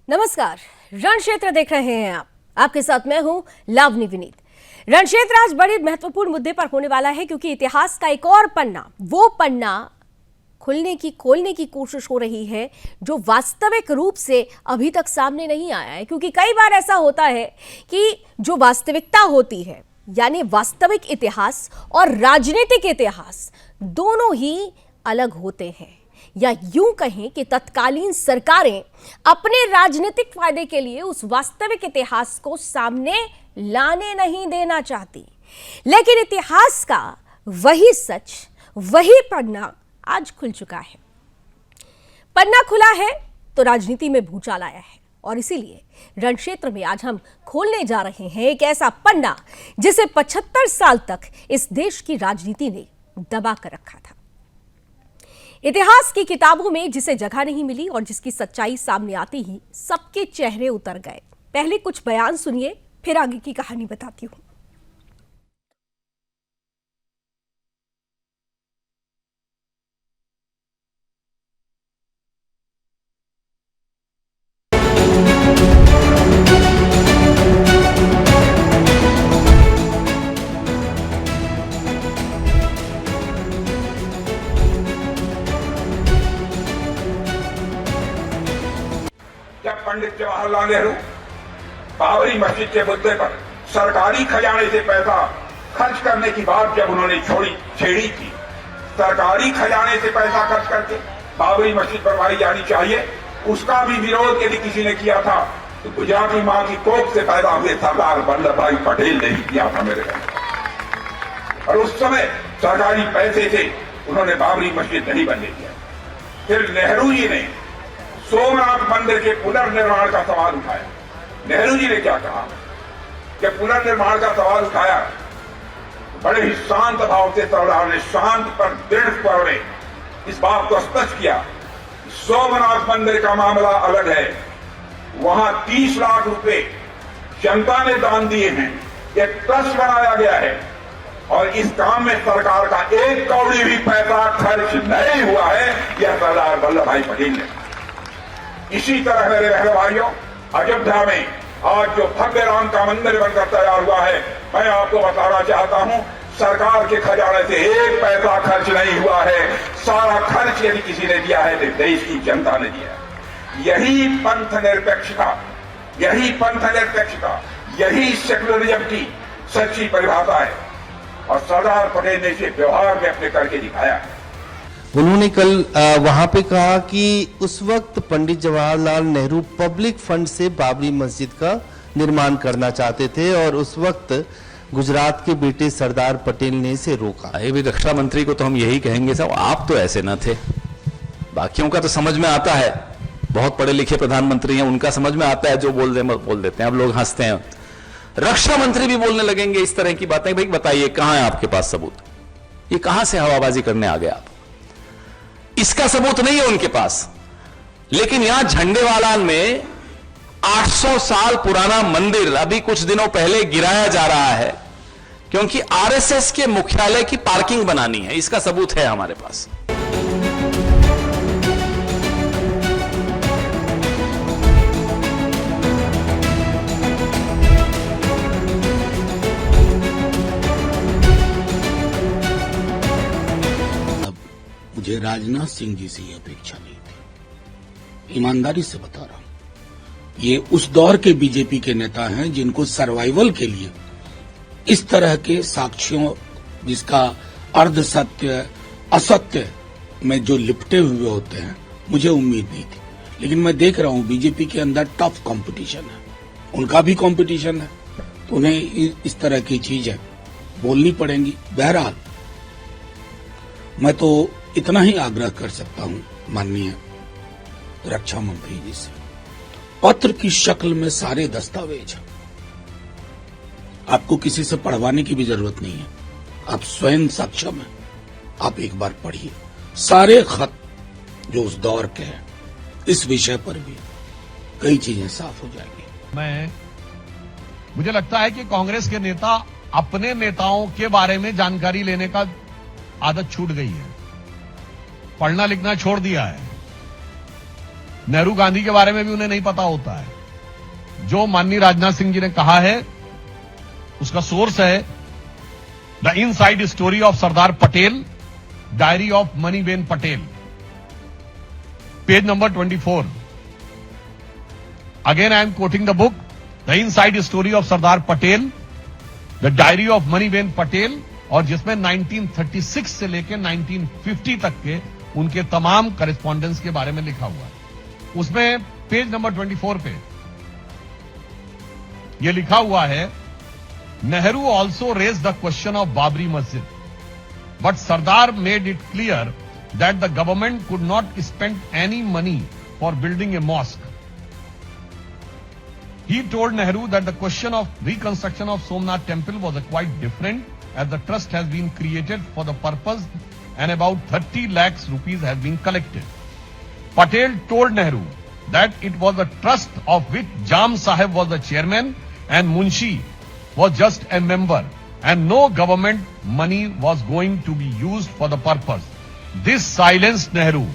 नमस्कार, रण क्षेत्र देख रहे हैं आप। आपके साथ मैं हूं लावनी विनीत। रण क्षेत्र आज बड़े महत्वपूर्ण मुद्दे पर होने वाला है क्योंकि इतिहास का एक और पन्ना, वो पन्ना खोलने की कोशिश हो रही है जो वास्तविक रूप से अभी तक सामने नहीं आया है। क्योंकि कई बार ऐसा होता है कि जो वास्तविकता होती है, यानी वास्तविक इतिहास और राजनीतिक इतिहास दोनों ही अलग होते हैं, या यूं कहें कि तत्कालीन सरकारें अपने राजनीतिक फायदे के लिए उस वास्तविक इतिहास को सामने लाने नहीं देना चाहती। लेकिन इतिहास का वही सच, वही पन्ना आज खुल चुका है। पन्ना खुला है तो राजनीति में भूचाल आया है, और इसीलिए रण क्षेत्र में आज हम खोलने जा रहे हैं एक ऐसा पन्ना जिसे 75 साल तक इस देश की राजनीति ने दबा कर रखा था। इतिहास की किताबों में जिसे जगह नहीं मिली और जिसकी सच्चाई सामने आते ही सबके चेहरे उतर गए। पहले कुछ बयान सुनिए, फिर आगे की कहानी बताती हूं। जब पंडित जवाहरलाल नेहरू बाबरी मस्जिद के मुद्दे पर सरकारी खजाने से पैसा खर्च करने की बात जब उन्होंने छेड़ी थी, सरकारी खजाने से पैसा खर्च करके बाबरी मस्जिद बनवाई जानी चाहिए, उसका भी विरोध यदि किसी ने किया था तो गुजराती मां की कोख से पैदा हुए सरदार वल्लभ भाई पटेल ने ही किया था मेरे घर। और उस समय सरकारी पैसे से उन्होंने बाबरी मस्जिद नहीं बनने दिया। फिर नेहरू जी ने सोमनाथ मंदिर के पुनर्निर्माण का सवाल उठाया। नेहरू जी ने क्या कहा कि पुनर्निर्माण का सवाल उठाया, बड़े ही शांत भाव से सरदार ने शांत पर दृढ़ स्वर में इस बात को स्पष्ट किया, सोमनाथ मंदिर का मामला अलग है, वहां 30 लाख रुपए जनता ने दान दिए हैं, एक ट्रस्ट बनाया गया है और इस काम में सरकार का एक कौड़ी भी पैसा खर्च नहीं हुआ है, यह सरदार वल्लभ भाई पटेल ने। इसी तरह मेरे बहन भाइयों, अयोध्या में आज जो भव्य राम का मंदिर बनकर तैयार हुआ है, मैं आपको बताना चाहता हूं, सरकार के खजाने से एक पैसा खर्च नहीं हुआ है। सारा खर्च यदि किसी ने दिया है तो देश की जनता ने दिया है। यही पंथ निरपेक्षता, यही सेक्युलरिज्म की सच्ची परिभाषा है और सरदार पटेल ने इसे व्यवहार में अपने करके दिखाया है। उन्होंने कल वहां पे कहा कि उस वक्त पंडित जवाहरलाल नेहरू पब्लिक फंड से बाबरी मस्जिद का निर्माण करना चाहते थे और उस वक्त गुजरात के बेटे सरदार पटेल ने इसे रोका। ये भी रक्षा मंत्री को तो हम यही कहेंगे साहब, आप तो ऐसे न थे। बाकियों का तो समझ में आता है, बहुत पढ़े लिखे प्रधानमंत्री हैं, उनका समझ में आता है, जो बोल देते हैं, अब लोग हंसते हैं। रक्षा मंत्री भी बोलने लगेंगे इस तरह की बातें। भाई बताइए कहां है आपके पास सबूत? ये कहां से हवाबाजी करने आ गए आप? इसका सबूत नहीं है उनके पास। लेकिन यहां झंडेवालान में 800 साल पुराना मंदिर अभी कुछ दिनों पहले गिराया जा रहा है क्योंकि आरएसएस के मुख्यालय की पार्किंग बनानी है। इसका सबूत है हमारे पास। मुझे राजनाथ सिंह जी से ये अपेक्षा नहीं थी, ईमानदारी से बता रहा हूं। ये उस दौर के बीजेपी के नेता हैं जिनको सर्वाइवल के लिए इस तरह के साक्ष्यों, जिसका अर्ध सत्य असत्य में जो लिपटे हुए होते हैं, मुझे उम्मीद नहीं थी। लेकिन मैं देख रहा हूं बीजेपी के अंदर टफ कंपटीशन है, उनका भी कंपटीशन है, तो उन्हें इस तरह की चीजें बोलनी पड़ेंगी। बहरहाल मैं तो इतना ही आग्रह कर सकता हूं माननीय रक्षा मंत्री जी से, पत्र की शक्ल में सारे दस्तावेज हैं, आपको किसी से पढ़वाने की भी जरूरत नहीं है, आप स्वयं सक्षम हैं। आप एक बार पढ़िए सारे खत जो उस दौर के हैं, इस विषय पर भी कई चीजें साफ हो जाएंगी। मुझे लगता है कि कांग्रेस के नेता अपने नेताओं के बारे में जानकारी लेने का आदत छूट गई है, पढ़ना लिखना छोड़ दिया है। नेहरू गांधी के बारे में भी उन्हें नहीं पता होता है। जो माननीय राजनाथ सिंह जी ने कहा है उसका सोर्स है the inside story of Sardar Patel, diary of Maniben Patel, page number 24। Again I am quoting the book, the inside story of Sardar Patel, the diary of Maniben Patel, और जिसमें 1936 से लेकर 1950 तक के उनके तमाम करेस्पॉन्डेंस के बारे में लिखा हुआ है। उसमें पेज नंबर 24 पे यह लिखा हुआ है, Nehru also raise the question of Babri Masjid, but Sardar made it clear that the government could not spend any money for building a mosque. He told Nehru that the question of reconstruction of Somnath temple was quite different, as the trust has been created for the purpose and about 30 lakhs rupees has been collected. Patel told Nehru that it was a trust of which Jam Sahib was the chairman and Munshi was just a member, and no government money was going to be used for the purpose. This silenced Nehru.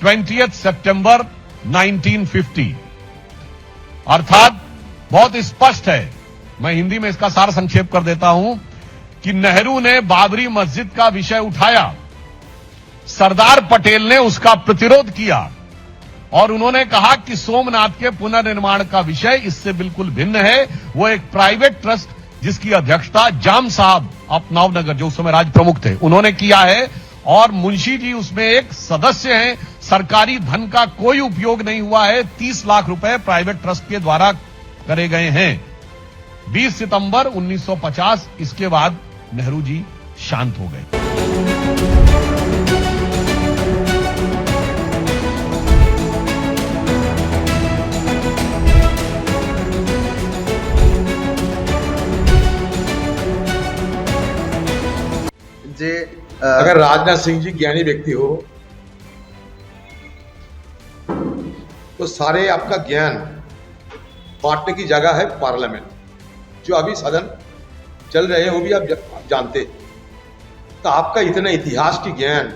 20th September 1950। अर्थात बहुत स्पष्ट है, मैं हिंदी में इसका सार संक्षेप कर देता हूं कि नेहरू ने बाबरी मस्जिद का विषय उठाया, सरदार पटेल ने उसका प्रतिरोध किया और उन्होंने कहा कि सोमनाथ के पुनर्निर्माण का विषय इससे बिल्कुल भिन्न है। वो एक प्राइवेट ट्रस्ट जिसकी अध्यक्षता जाम साहब ऑफ नवनगर, जो उस समय राज प्रमुख थे, उन्होंने किया है और मुंशी जी उसमें एक सदस्य हैं। सरकारी धन का कोई उपयोग नहीं हुआ है। 30 लाख रुपए प्राइवेट ट्रस्ट के द्वारा करे गए हैं। 20 सितंबर 1950, इसके बाद नेहरू जी शांत हो गए। जे अगर राजनाथ सिंह जी ज्ञानी व्यक्ति हो तो सारे आपका ज्ञान बांटने की जगह है पार्लियामेंट, जो अभी सदन चल रहे हैं वो भी आप जानते। तो आपका इतना इतिहास की ज्ञान,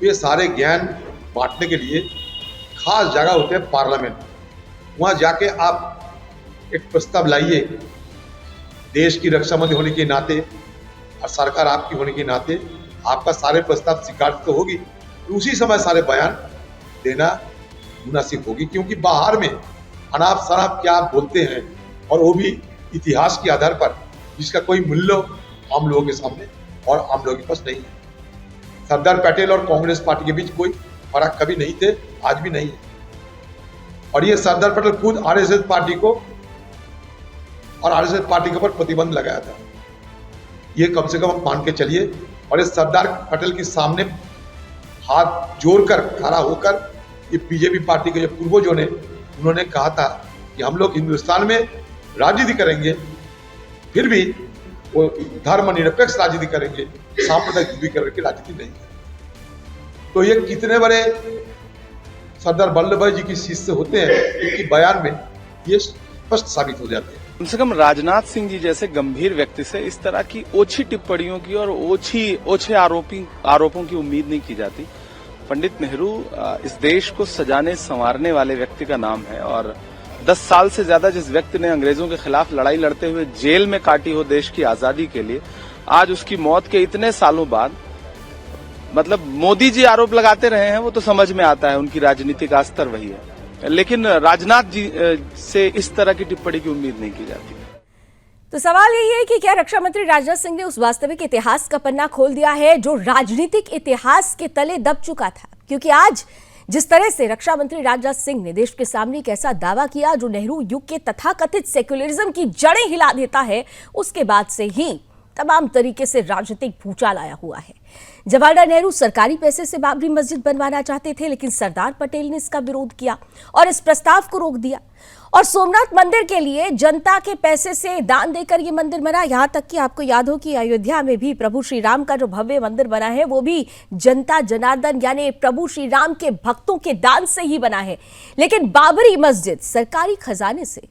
ये सारे ज्ञान बांटने के लिए खास जगह होते हैं पार्लियामेंट। वहां जाके आप एक प्रस्ताव लाइए, देश की रक्षा मंत्री होने के नाते और सरकार आपकी होने के नाते आपका सारे प्रस्ताव स्वीकार तो होगी, तो उसी समय सारे बयान देना मुनासिब होगी। क्योंकि बाहर में अनाप शनाप क्या आप बोलते हैं, और वो भी इतिहास के आधार पर, जिसका कोई मूल्य आम लोगों के सामने और आम लोगों के पास नहीं है। सरदार पटेल और कांग्रेस पार्टी के बीच कोई फर्क कभी नहीं थे, आज भी नहीं है। और ये सरदार पटेल खुद आरएसएस पार्टी को और आरएसएस पार्टी के ऊपर प्रतिबंध लगाया था। ये कम से कम मान के चलिए। और ये सरदार पटेल के सामने हाथ जोड़कर खड़ा होकर ये बीजेपी पार्टी के जो पूर्वजों ने, उन्होंने कहा था कि हम लोग हिंदुस्तान में राजनीति करेंगे, फिर भी वो धर्मनिरपेक्ष राजनीति करेंगे, सांप्रदायिक ध्रुवीकरण की राजनीति नहीं है। तो ये कितने बड़े सरदार वल्लभ भाई जी की शिष्य होते हैं, इनकी बयान में ये स्पष्ट साबित हो जाते हैं। कम से कम राजनाथ सिंह जी जैसे गंभीर व्यक्ति से इस तरह की ओछी टिप्पणियों की और ओछे आरोपों की उम्मीद नहीं की जाती। पंडित नेहरू इस देश को सजाने संवारने वाले व्यक्ति का नाम है, और 10 साल से ज्यादा जिस व्यक्ति ने अंग्रेजों के खिलाफ लड़ाई लड़ते हुए जेल में काटी हो देश की आजादी के लिए, आज उसकी मौत के इतने सालों बाद मतलब मोदी जी आरोप लगाते रहे हैं, वो तो समझ में आता है, उनकी राजनीति का स्तर वही है। लेकिन राजनाथ जी से इस तरह की टिप्पणी की उम्मीद नहीं की जाती। तो सवाल यही है कि क्या रक्षा मंत्री राजनाथ सिंह ने उस वास्तविक इतिहास का पन्ना खोल दिया है जो राजनीतिक इतिहास के तले दब चुका था? क्योंकि आज जिस तरह से रक्षा मंत्री राजनाथ सिंह ने देश के सामने एक ऐसा दावा किया जो नेहरू युग के तथाकथित सेक्युलरिज्म की जड़ें हिला देता है, उसके बाद से ही तमाम तरीके से राजनीतिक भूचाल आया हुआ है। जवाहरलाल नेहरू सरकारी पैसे से बाबरी मस्जिद बनवाना चाहते थे, लेकिन सरदार पटेल ने इसका विरोध किया और इस प्रस्ताव को रोक दिया। और सोमनाथ मंदिर के लिए जनता के पैसे से दान देकर ये मंदिर बना। यहां तक कि आपको याद हो कि अयोध्या में भी प्रभु श्री राम का जो भव्य मंदिर बना है, वो भी जनता जनार्दन यानी प्रभु श्री राम के भक्तों के दान से ही बना है। लेकिन बाबरी मस्जिद सरकारी खजाने से,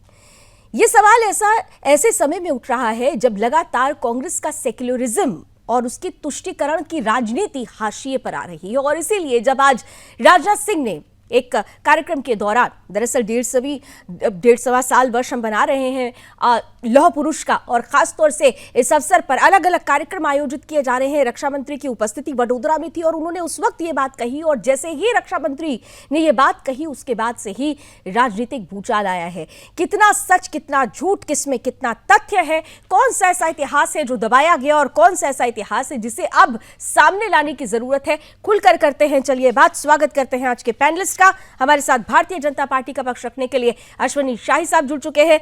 ये सवाल ऐसे समय में उठ रहा है जब लगातार कांग्रेस का सेक्युलरिज्म और उसकी तुष्टीकरण की राजनीति हाशिए पर आ रही है। और इसीलिए जब आज राजनाथ सिंह ने एक कार्यक्रम के दौरान, दरअसल 1.5 साल वर्ष हम बना रहे हैं लौह पुरुष का, और खास तौर से इस अवसर पर अलग अलग कार्यक्रम आयोजित किए जा रहे हैं। रक्षा मंत्री की उपस्थिति वडोदरा में थी और उन्होंने उस वक्त ये बात कही, और जैसे ही रक्षा मंत्री ने ये बात कही उसके बाद से ही राजनीतिक भूचाल आया है। कितना सच कितना झूठ, किसमें कितना तथ्य है, कौन सा ऐसा इतिहास है जो दबाया गया और कौन सा ऐसा इतिहास है जिसे अब सामने लाने की जरूरत है, खुलकर करते हैं चलिए बात। स्वागत करते हैं आज के पैनलिस्ट का। हमारे साथ भारतीय जनता पार्टी का पक्ष रखने के लिए अश्विनी शाही साहब जुड़ चुके हैं,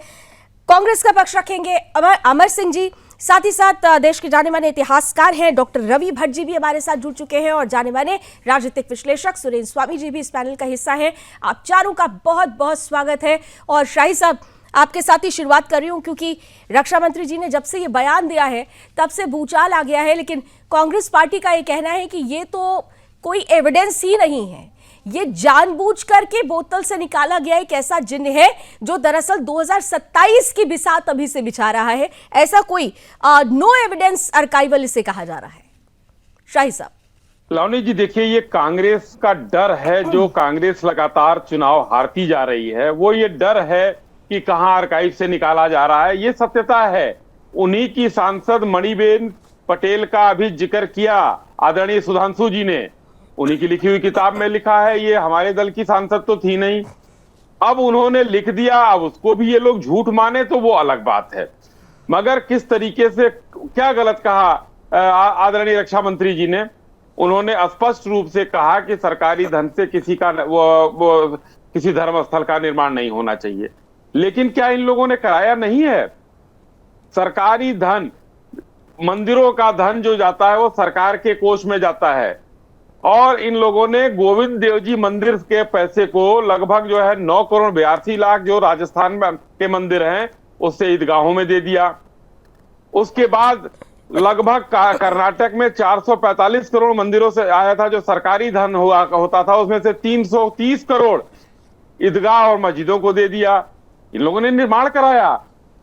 कांग्रेस का पक्ष रखेंगे अमर सिंह जी, साथ ही साथ देश के जाने माने इतिहासकार हैं डॉक्टर रवि भट्ट जी भी हमारे साथ जुड़ चुके हैं, और जाने माने राजनीतिक विश्लेषक सुरेंद्र स्वामी जी भी इस पैनल का हिस्सा हैं। आप चारों का बहुत बहुत स्वागत है। और शाही साहब, आपके साथ ही शुरुआत कर रही हूं क्योंकि रक्षा मंत्री जी ने जब से ये बयान दिया है तब से भूचाल आ गया है, लेकिन कांग्रेस पार्टी का ये कहना है कि ये तो कोई एविडेंस ही नहीं है, ये जानबूझ करके बोतल से निकाला गया एक ऐसा जिन्न है जो दरअसल 2027 की बिसात अभी से बिछा रहा है। ऐसा कोई नो एविडेंस आर्काइवल इसे कहा जा रहा है। शाही साहब। लावनी जी, देखिए, ये कांग्रेस का डर है, जो कांग्रेस लगातार चुनाव हारती जा रही है, वो ये डर है कि कहां आर्काइव से निकाला जा रहा है। ये सत्यता है। उन्हीं की सांसद मणिबेन पटेल का अभी जिक्र किया आदरणीय सुधांशु जी ने, उन्हीं की लिखी हुई किताब में लिखा है। ये हमारे दल की सांसद तो थी नहीं, अब उन्होंने लिख दिया, अब उसको भी ये लोग झूठ माने तो वो अलग बात है। मगर किस तरीके से क्या गलत कहा आदरणीय रक्षा मंत्री जी ने? उन्होंने स्पष्ट रूप से कहा कि सरकारी धन से किसी का किसी धर्म स्थल का निर्माण नहीं होना चाहिए। लेकिन क्या इन लोगों ने कराया नहीं है? सरकारी धन, मंदिरों का धन जो जाता है वो सरकार के कोष में जाता है, और इन लोगों ने गोविंद देव जी मंदिर के पैसे को लगभग जो है 9 करोड़ 82 लाख जो राजस्थान के मंदिर हैं उससे ईदगाहों में दे दिया। उसके बाद लगभग कर्नाटक में 445 करोड़ मंदिरों से आया था जो सरकारी धन होता था, उसमें से 330 करोड़ ईदगाह और मस्जिदों को दे दिया। इन लोगों ने निर्माण कराया।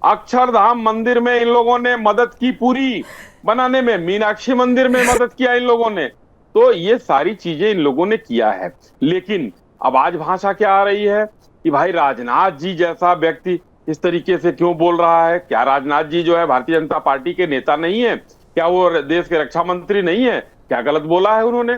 अक्षरधाम मंदिर में इन लोगों ने मदद की पूरी बनाने में, मीनाक्षी मंदिर में मदद किया इन लोगों ने। तो ये सारी चीजें इन लोगों ने किया है। लेकिन अब आज भाषा क्या आ रही है कि भाई राजनाथ जी जैसा व्यक्ति इस तरीके से क्यों बोल रहा है? क्या राजनाथ जी जो है भारतीय जनता पार्टी के नेता नहीं है? क्या वो देश के रक्षा मंत्री नहीं है? क्या गलत बोला है उन्होंने?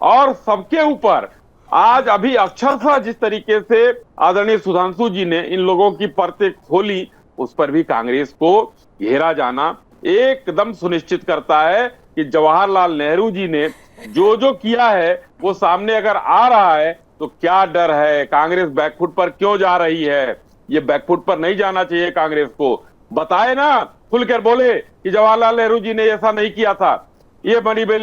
और सबके ऊपर आज अभी अक्षरशः जिस तरीके से आदरणीय सुधांशु जी ने इन लोगों की परतें खोली, उस पर भी कांग्रेस को घेरा जाना एकदम सुनिश्चित करता है कि जवाहरलाल नेहरू जी ने जो जो किया है वो सामने अगर आ रहा है तो क्या डर है? कांग्रेस बैकफुट पर क्यों जा रही है? ये बैकफुट पर नहीं जाना चाहिए कांग्रेस को। बताए ना, खुलकर बोले कि जवाहरलाल नेहरू जी ने ऐसा नहीं किया था, ये मणिबेन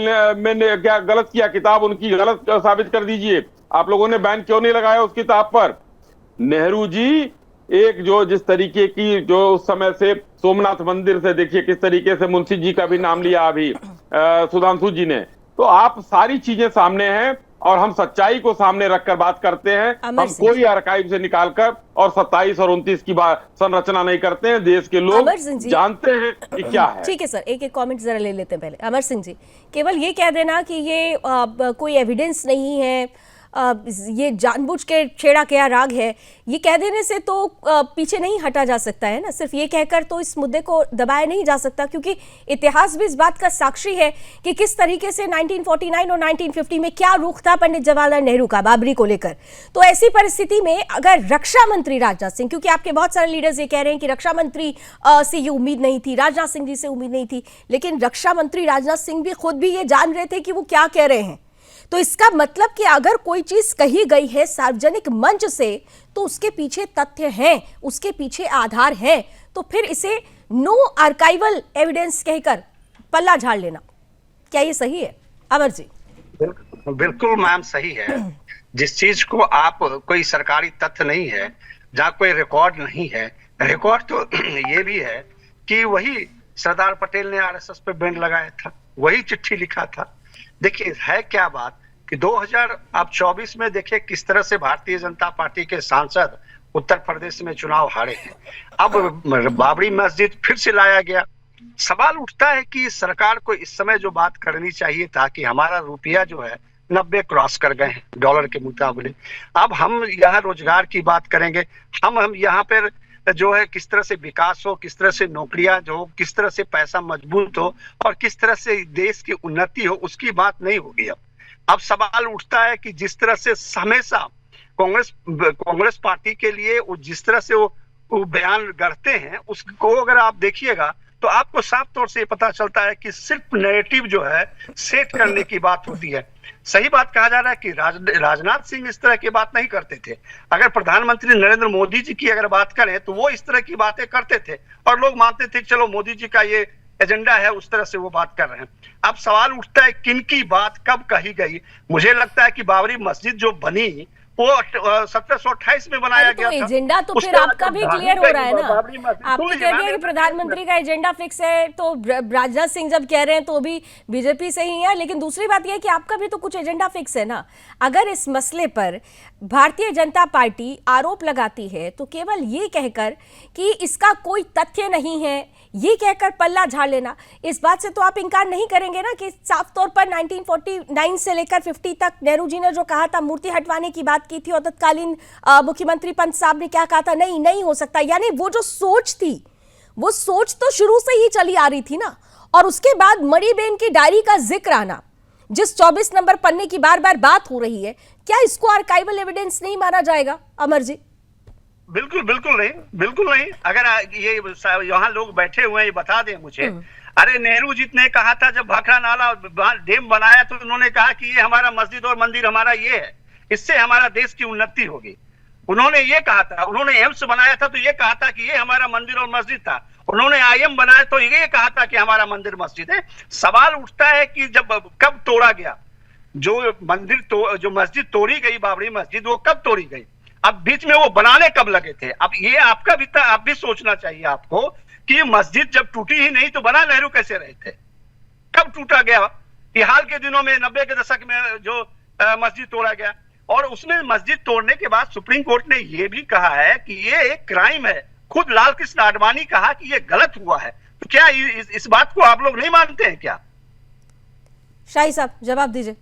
ने क्या गलत किया, किताब उनकी गलत साबित कर दीजिए। आप लोगों ने बैन क्यों नहीं लगाया उस किताब पर? नेहरू जी एक जो जिस तरीके की जो उस समय से सोमनाथ मंदिर से, देखिए किस तरीके से मुंशी जी का भी नाम लिया अभी सुधांशु जी ने। तो आप सारी चीजें सामने हैं और हम सच्चाई को सामने रखकर बात करते हैं। हम कोई आर्काइव से निकालकर और 27 और 29 की बात संरचना नहीं करते हैं। देश के लोग जानते हैं कि क्या है। ठीक है सर, एक एक कमेंट जरा ले लेते हैं पहले। अमर सिंह जी, केवल ये कह देना कि ये कोई एविडेंस नहीं है, ये जानबूझ के छेड़ा क्या राग है, ये कह देने से तो पीछे नहीं हटा जा सकता है ना। सिर्फ ये कहकर तो इस मुद्दे को दबाया नहीं जा सकता, क्योंकि इतिहास भी इस बात का साक्षी है कि किस तरीके से 1949 और 1950 में क्या रुख था पंडित जवाहरलाल नेहरू का बाबरी को लेकर। तो ऐसी परिस्थिति में अगर रक्षा मंत्री राजनाथ सिंह, क्योंकि आपके बहुत सारे लीडर्स ये कह रहे हैं कि रक्षा मंत्री से ये उम्मीद नहीं थी, राजनाथ सिंह जी से उम्मीद नहीं थी, लेकिन रक्षा मंत्री राजनाथ सिंह भी खुद भी ये जान रहे थे कि वो क्या कह रहे हैं। तो इसका मतलब कि अगर कोई चीज कही गई है सार्वजनिक मंच से तो उसके पीछे तथ्य हैं, उसके पीछे आधार है, तो फिर इसे नो आर्काइवल एविडेंस कहकर पल्ला झाड़ लेना, क्या ये सही है? अमर जी। बिल्कुल मैम, सही है। जिस चीज को आप कोई सरकारी तथ्य नहीं है, जहाँ कोई रिकॉर्ड नहीं है, रिकॉर्ड तो ये भी है कि वही सरदार पटेल ने आरएसएस पे बैंड लगाया था, वही चिट्ठी लिखा था। देखिए है क्या बात कि 2024 में देखिए किस तरह से भारतीय जनता पार्टी के सांसद उत्तर प्रदेश में चुनाव हारे हैं। अब बाबरी मस्जिद फिर से लाया गया, सवाल उठता है कि सरकार को इस समय जो बात करनी चाहिए था कि हमारा रुपया जो है 90 क्रॉस कर गए हैं डॉलर के मुकाबले। अब हम यहाँ रोजगार की बात करेंगे, हम यहाँ पर जो है किस तरह से विकास हो, किस तरह से नौकरियां जो हो, किस तरह से पैसा मजबूत हो और किस तरह से देश की उन्नति हो, उसकी बात नहीं होगी। अब सवाल उठता है कि जिस तरह से हमेशा कांग्रेस पार्टी के लिए वो जिस तरह से वो बयान करते हैं, उसको अगर आप देखिएगा तो आपको साफ तौर से पता चलता है कि सिर्फ नैरेटिव जो है सेट करने की बात होती है। सही बात कहा जा रहा है कि राजनाथ सिंह इस तरह की बात नहीं करते थे। अगर प्रधानमंत्री नरेंद्र मोदी जी की अगर बात करें तो वो इस तरह की बातें करते थे और लोग मानते थे चलो मोदी जी का ये एजेंडा है, उस तरह से वो बात कर रहे हैं। अब सवाल उठता है किन की बात कब कही गई। मुझे लगता है कि बाबरी मस्जिद जो बनी वो 1728 में बनाया गया था। एजेंडा तो फिर आपका भी क्लियर हो रहा है ना। आप कह रहे हैं कि प्रधानमंत्री का एजेंडा फिक्स है, तो राजनाथ सिंह जब कह रहे हैं तो भी बीजेपी से ही है, लेकिन दूसरी बात यह है कि आपका भी तो कुछ एजेंडा फिक्स है ना। अगर इस मसले पर भारतीय जनता पार्टी आरोप लगाती है तो केवल ये कहकर कि इसका कोई तथ्य नहीं है, ये कहकर पल्ला झाड़ लेना, इस बात से तो आप इनकार नहीं करेंगे ना कि साफ तौर पर 1949 से लेकर 50 तक नेहरू जी ने जो कहा था, मूर्ति हटवाने की बात की थी और तत्कालीन मुख्यमंत्री पंत साहब ने क्या कहा था, नहीं हो सकता। यानी वो जो सोच थी, वो सोच तो शुरू से ही चली आ रही थी ना। और उसके बाद मणिबेन की डायरी का जिक्र आना, जिस 24 नंबर पन्ने की बार बार बात हो रही है, क्या इसको आर्काइवल एविडेंस नहीं माना जाएगा अमर जी? बिल्कुल नहीं। अगर ये यहाँ लोग बैठे हुए हैं, ये बता दें मुझे, अरे नेहरू जी ने कहा था जब भाखड़ा नाला डैम बनाया तो उन्होंने कहा कि ये हमारा मस्जिद और मंदिर हमारा ये है, इससे हमारा देश की उन्नति होगी। उन्होंने ये कहा था। उन्होंने एम्स बनाया था तो ये कहा था कि ये हमारा मंदिर और मस्जिद था। उन्होंने आईएम बनाया तो ये कहा था कि हमारा मंदिर मस्जिद है। सवाल उठता है कि जब कब तोड़ा गया, जो मस्जिद तोड़ी गई, बाबरी मस्जिद, वो कब तोड़ी गई, अब बीच में वो बनाने कब लगे थे? अब ये आपका भी था, आप भी सोचना चाहिए आपको कि मस्जिद जब टूटी ही नहीं तो बना नेहरू कैसे रहे थे, कब टूटा गया? ये हाल के दिनों में 90 के दशक में जो मस्जिद तोड़ा गया, और उसमें मस्जिद तोड़ने के बाद सुप्रीम कोर्ट ने यह भी कहा है कि ये एक क्राइम है। खुद लाल कृष्ण आडवाणी कहा कि ये गलत हुआ है। तो क्या इस बात को आप लोग नहीं मानते हैं क्या? शाही साहब जवाब दीजिए।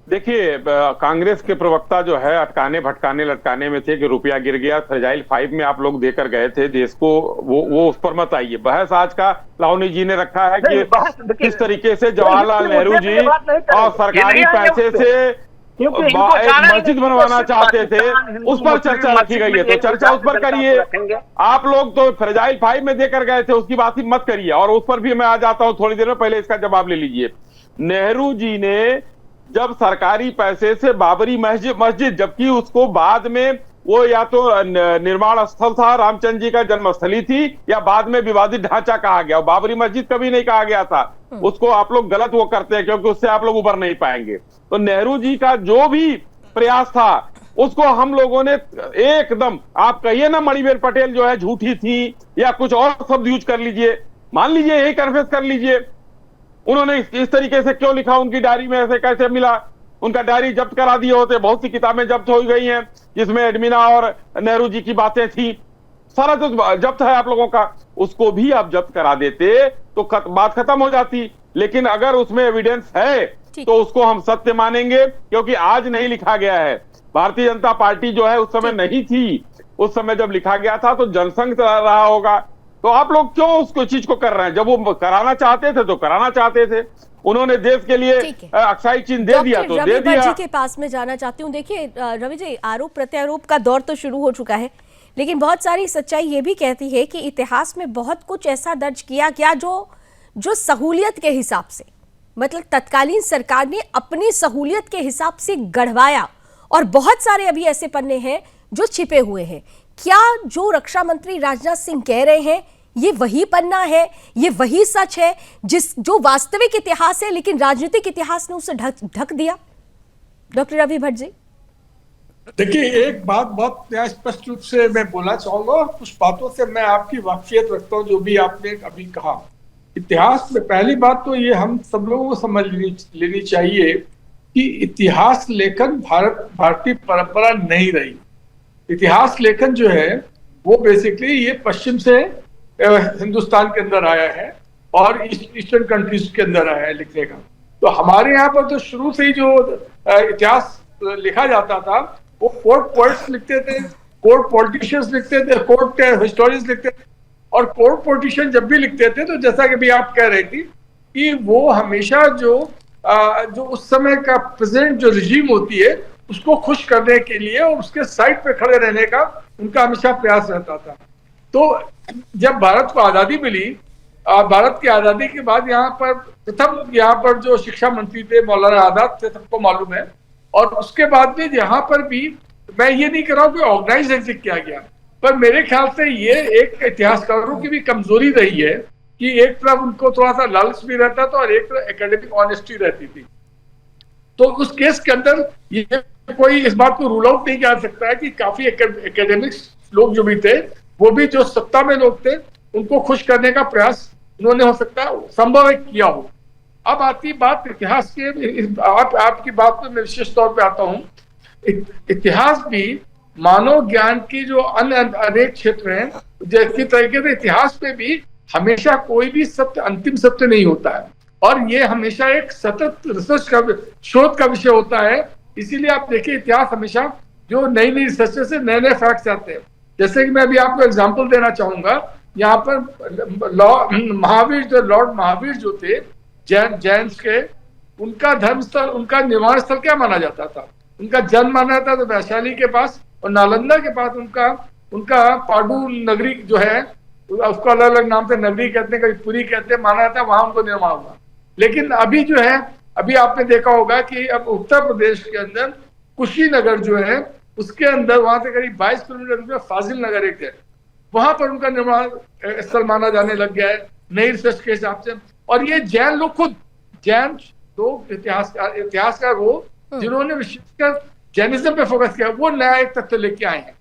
देखिए, कांग्रेस के प्रवक्ता जो है अटकाने भटकाने लटकाने में थे कि रुपया गिर गया, फ्रेजाइल 5 में आप लोग देकर गए थे देश को, वो उस पर मत आइए। बहस आज का लावनी जी ने रखा है कि किस तरीके से जवाहरलाल नेहरू जी और सरकारी पैसे से एक मस्जिद बनवाना चाहते थे, उस पर चर्चा रखी गई है, तो चर्चा उस पर करिए। आप लोग तो फ्रेजाइल 5 में देकर गए थे, उसकी बात ही मत करिए। और उस पर भी मैं आ जाता हूं थोड़ी देर में, पहले इसका जवाब ले लीजिए। नेहरू जी ने जब सरकारी पैसे से बाबरी मस्जिद, जबकि उसको बाद में वो या तो निर्माण स्थल था, रामचंद्र जी का जन्मस्थली थी, या बाद में विवादित ढांचा कहा गया, बाबरी मस्जिद कभी नहीं कहा गया था। उसको आप लोग गलत वो करते हैं क्योंकि उससे आप लोग उबर नहीं पाएंगे। तो नेहरू जी का जो भी प्रयास था उसको हम लोगों ने एकदम, आप कहिए ना मणिबेन पटेल जो है झूठी थी या कुछ और शब्द यूज कर लीजिए, मान लीजिए यही कन्फेस कर लीजिए, उन्होंने इस तरीके से क्यों लिखा, उनकी डायरी में ऐसे कैसे मिला? उनका डायरी जब्त करा दिए होते, बहुत सी किताबें जब्त हो गई हैं जिसमें एडमिना और नेहरू जी की बातें थी, सारा तो जब्त है आप लोगों का। उसको भी आप जब्त करा देते तो बात खत्म हो जाती। लेकिन अगर उसमें एविडेंस है तो उसको हम सत्य मानेंगे, क्योंकि आज नहीं लिखा गया है। भारतीय जनता पार्टी जो है उस समय नहीं थी, उस समय जब लिखा गया था तो जनसंघ रहा होगा। तो आप लोग क्यों उसको चीज को कर रहे हैं? जब वो कराना चाहते थे तो कराना चाहते थे, उन्होंने देश के लिए अक्षय चिन्ह दे दिया तो दे दिया। जी के पास में जाना चाहती हूँ। देखिए रवि जी, आरोप प्रत्यारोप का दौर तो शुरू हो चुका है, लेकिन बहुत सारी सच्चाई ये भी कहती है कि इतिहास में बहुत कुछ ऐसा दर्ज किया गया जो सहूलियत के हिसाब से, मतलब तत्कालीन सरकार ने अपनी सहूलियत के हिसाब से गढ़वाया, और बहुत सारे अभी ऐसे पन्ने हैं जो छिपे हुए हैं। क्या जो रक्षा मंत्री राजनाथ सिंह कह रहे हैं ये वही पन्ना है, ये वही सच है जो वास्तविक इतिहास है, लेकिन राजनीतिक इतिहास ने उसे ढक दिया? डॉक्टर रवि भट्ट जी, देखिए, एक बात बहुत स्पष्ट रूप से मैं बोलना चाहूंगा, और कुछ बातों से मैं आपकी वाकफियत रखता हूं जो भी आपने अभी कहा। इतिहास में पहली बात तो ये हम सब लोगों को समझ लेनी चाहिए कि इतिहास लेखन भारतीय परंपरा नहीं रही। इतिहास लेखन जो है वो बेसिकली ये पश्चिम से हिंदुस्तान के अंदर आया है और ईस्टर्न कंट्रीज के अंदर आया है लिखने का। तो हमारे यहाँ पर तो शुरू से ही जो इतिहास लिखा जाता था वो कोर्ट पोएट्स लिखते थे, कोर्ट पॉलिटिशियंस लिखते थे, कोर्ट हिस्टोरियंस लिखते थे। और कोर्ट पॉलिटिशियन जब भी लिखते थे तो जैसा कि भी आप कह रही थी कि वो हमेशा जो उस समय का प्रेजेंट जो रिजीम होती है उसको खुश करने के लिए और उसके साइड पे खड़े रहने का उनका हमेशा प्रयास रहता था। तो जब भारत को आजादी मिली, भारत की आजादी के बाद यहाँ पर प्रथम यहाँ पर जो शिक्षा मंत्री थे मौलाना आजाद थे, सबको मालूम है। और उसके बाद में यहाँ पर भी मैं ये नहीं कर रहा हूँ कि ऑर्गेनाइज एग्जिट किया गया, पर मेरे ख्याल से ये एक इतिहासकारों की भी कमजोरी रही है कि एक तरफ उनको थोड़ा सा लालच भी रहता था और एक तरफ एकेडमिक ऑनेस्टी रहती थी। तो उस केस के अंदर ये कोई इस बात को रूल आउट नहीं किया सकता है कि काफी एकेडमिक्स लोग जो भी थे वो भी जो सत्ता में लोग थे उनको खुश करने का प्रयास उन्होंने हो सकता है संभव है किया हो। अब आती बात इतिहास के, आपकी बात में मैं विशेष तौर पे आता हूँ। इतिहास भी मानव ज्ञान की जो अन्य अनेक क्षेत्र हैं जैसे तरीके से इतिहास में भी हमेशा कोई भी सत्य अंतिम सत्य नहीं होता है और ये हमेशा एक सतत रिसर्च का शोध का विषय होता है। इसीलिए आप देखिए इतिहास हमेशा जो नई नई रिसर्च से नए नए फैक्ट्स आते हैं। जैसे कि मैं अभी आपको एग्जांपल देना चाहूंगा, यहाँ पर लॉर्ड महावीर जो थे जैन के, उनका धर्म स्थल, उनका निर्माण स्थल क्या माना जाता था? उनका जन्म माना जाता था वैशाली के पास और नालंदा के पास उनका पाडू नगरी जो है उसको अलग अलग नाम से नगरी कहते हैं, कभी पुरी कहते हैं, माना जाता है वहां उनको निर्माण हुआ। लेकिन अभी जो है, अभी आपने देखा होगा कि अब उत्तर प्रदेश के अंदर कुशीनगर जो है उसके अंदर वहां से करीब 22 किलोमीटर दूर फाजिल नगर एक है, वहां पर उनका निर्माण स्थल माना जाने लग गया है नई रिसर्च के हिसाब से। और ये जैन लोग खुद, जैन लोग इतिहासकार वो जिन्होंने विशेषकर जैनिज्म पे फोकस किया, वो नया एक तथ्य लेके आए हैं।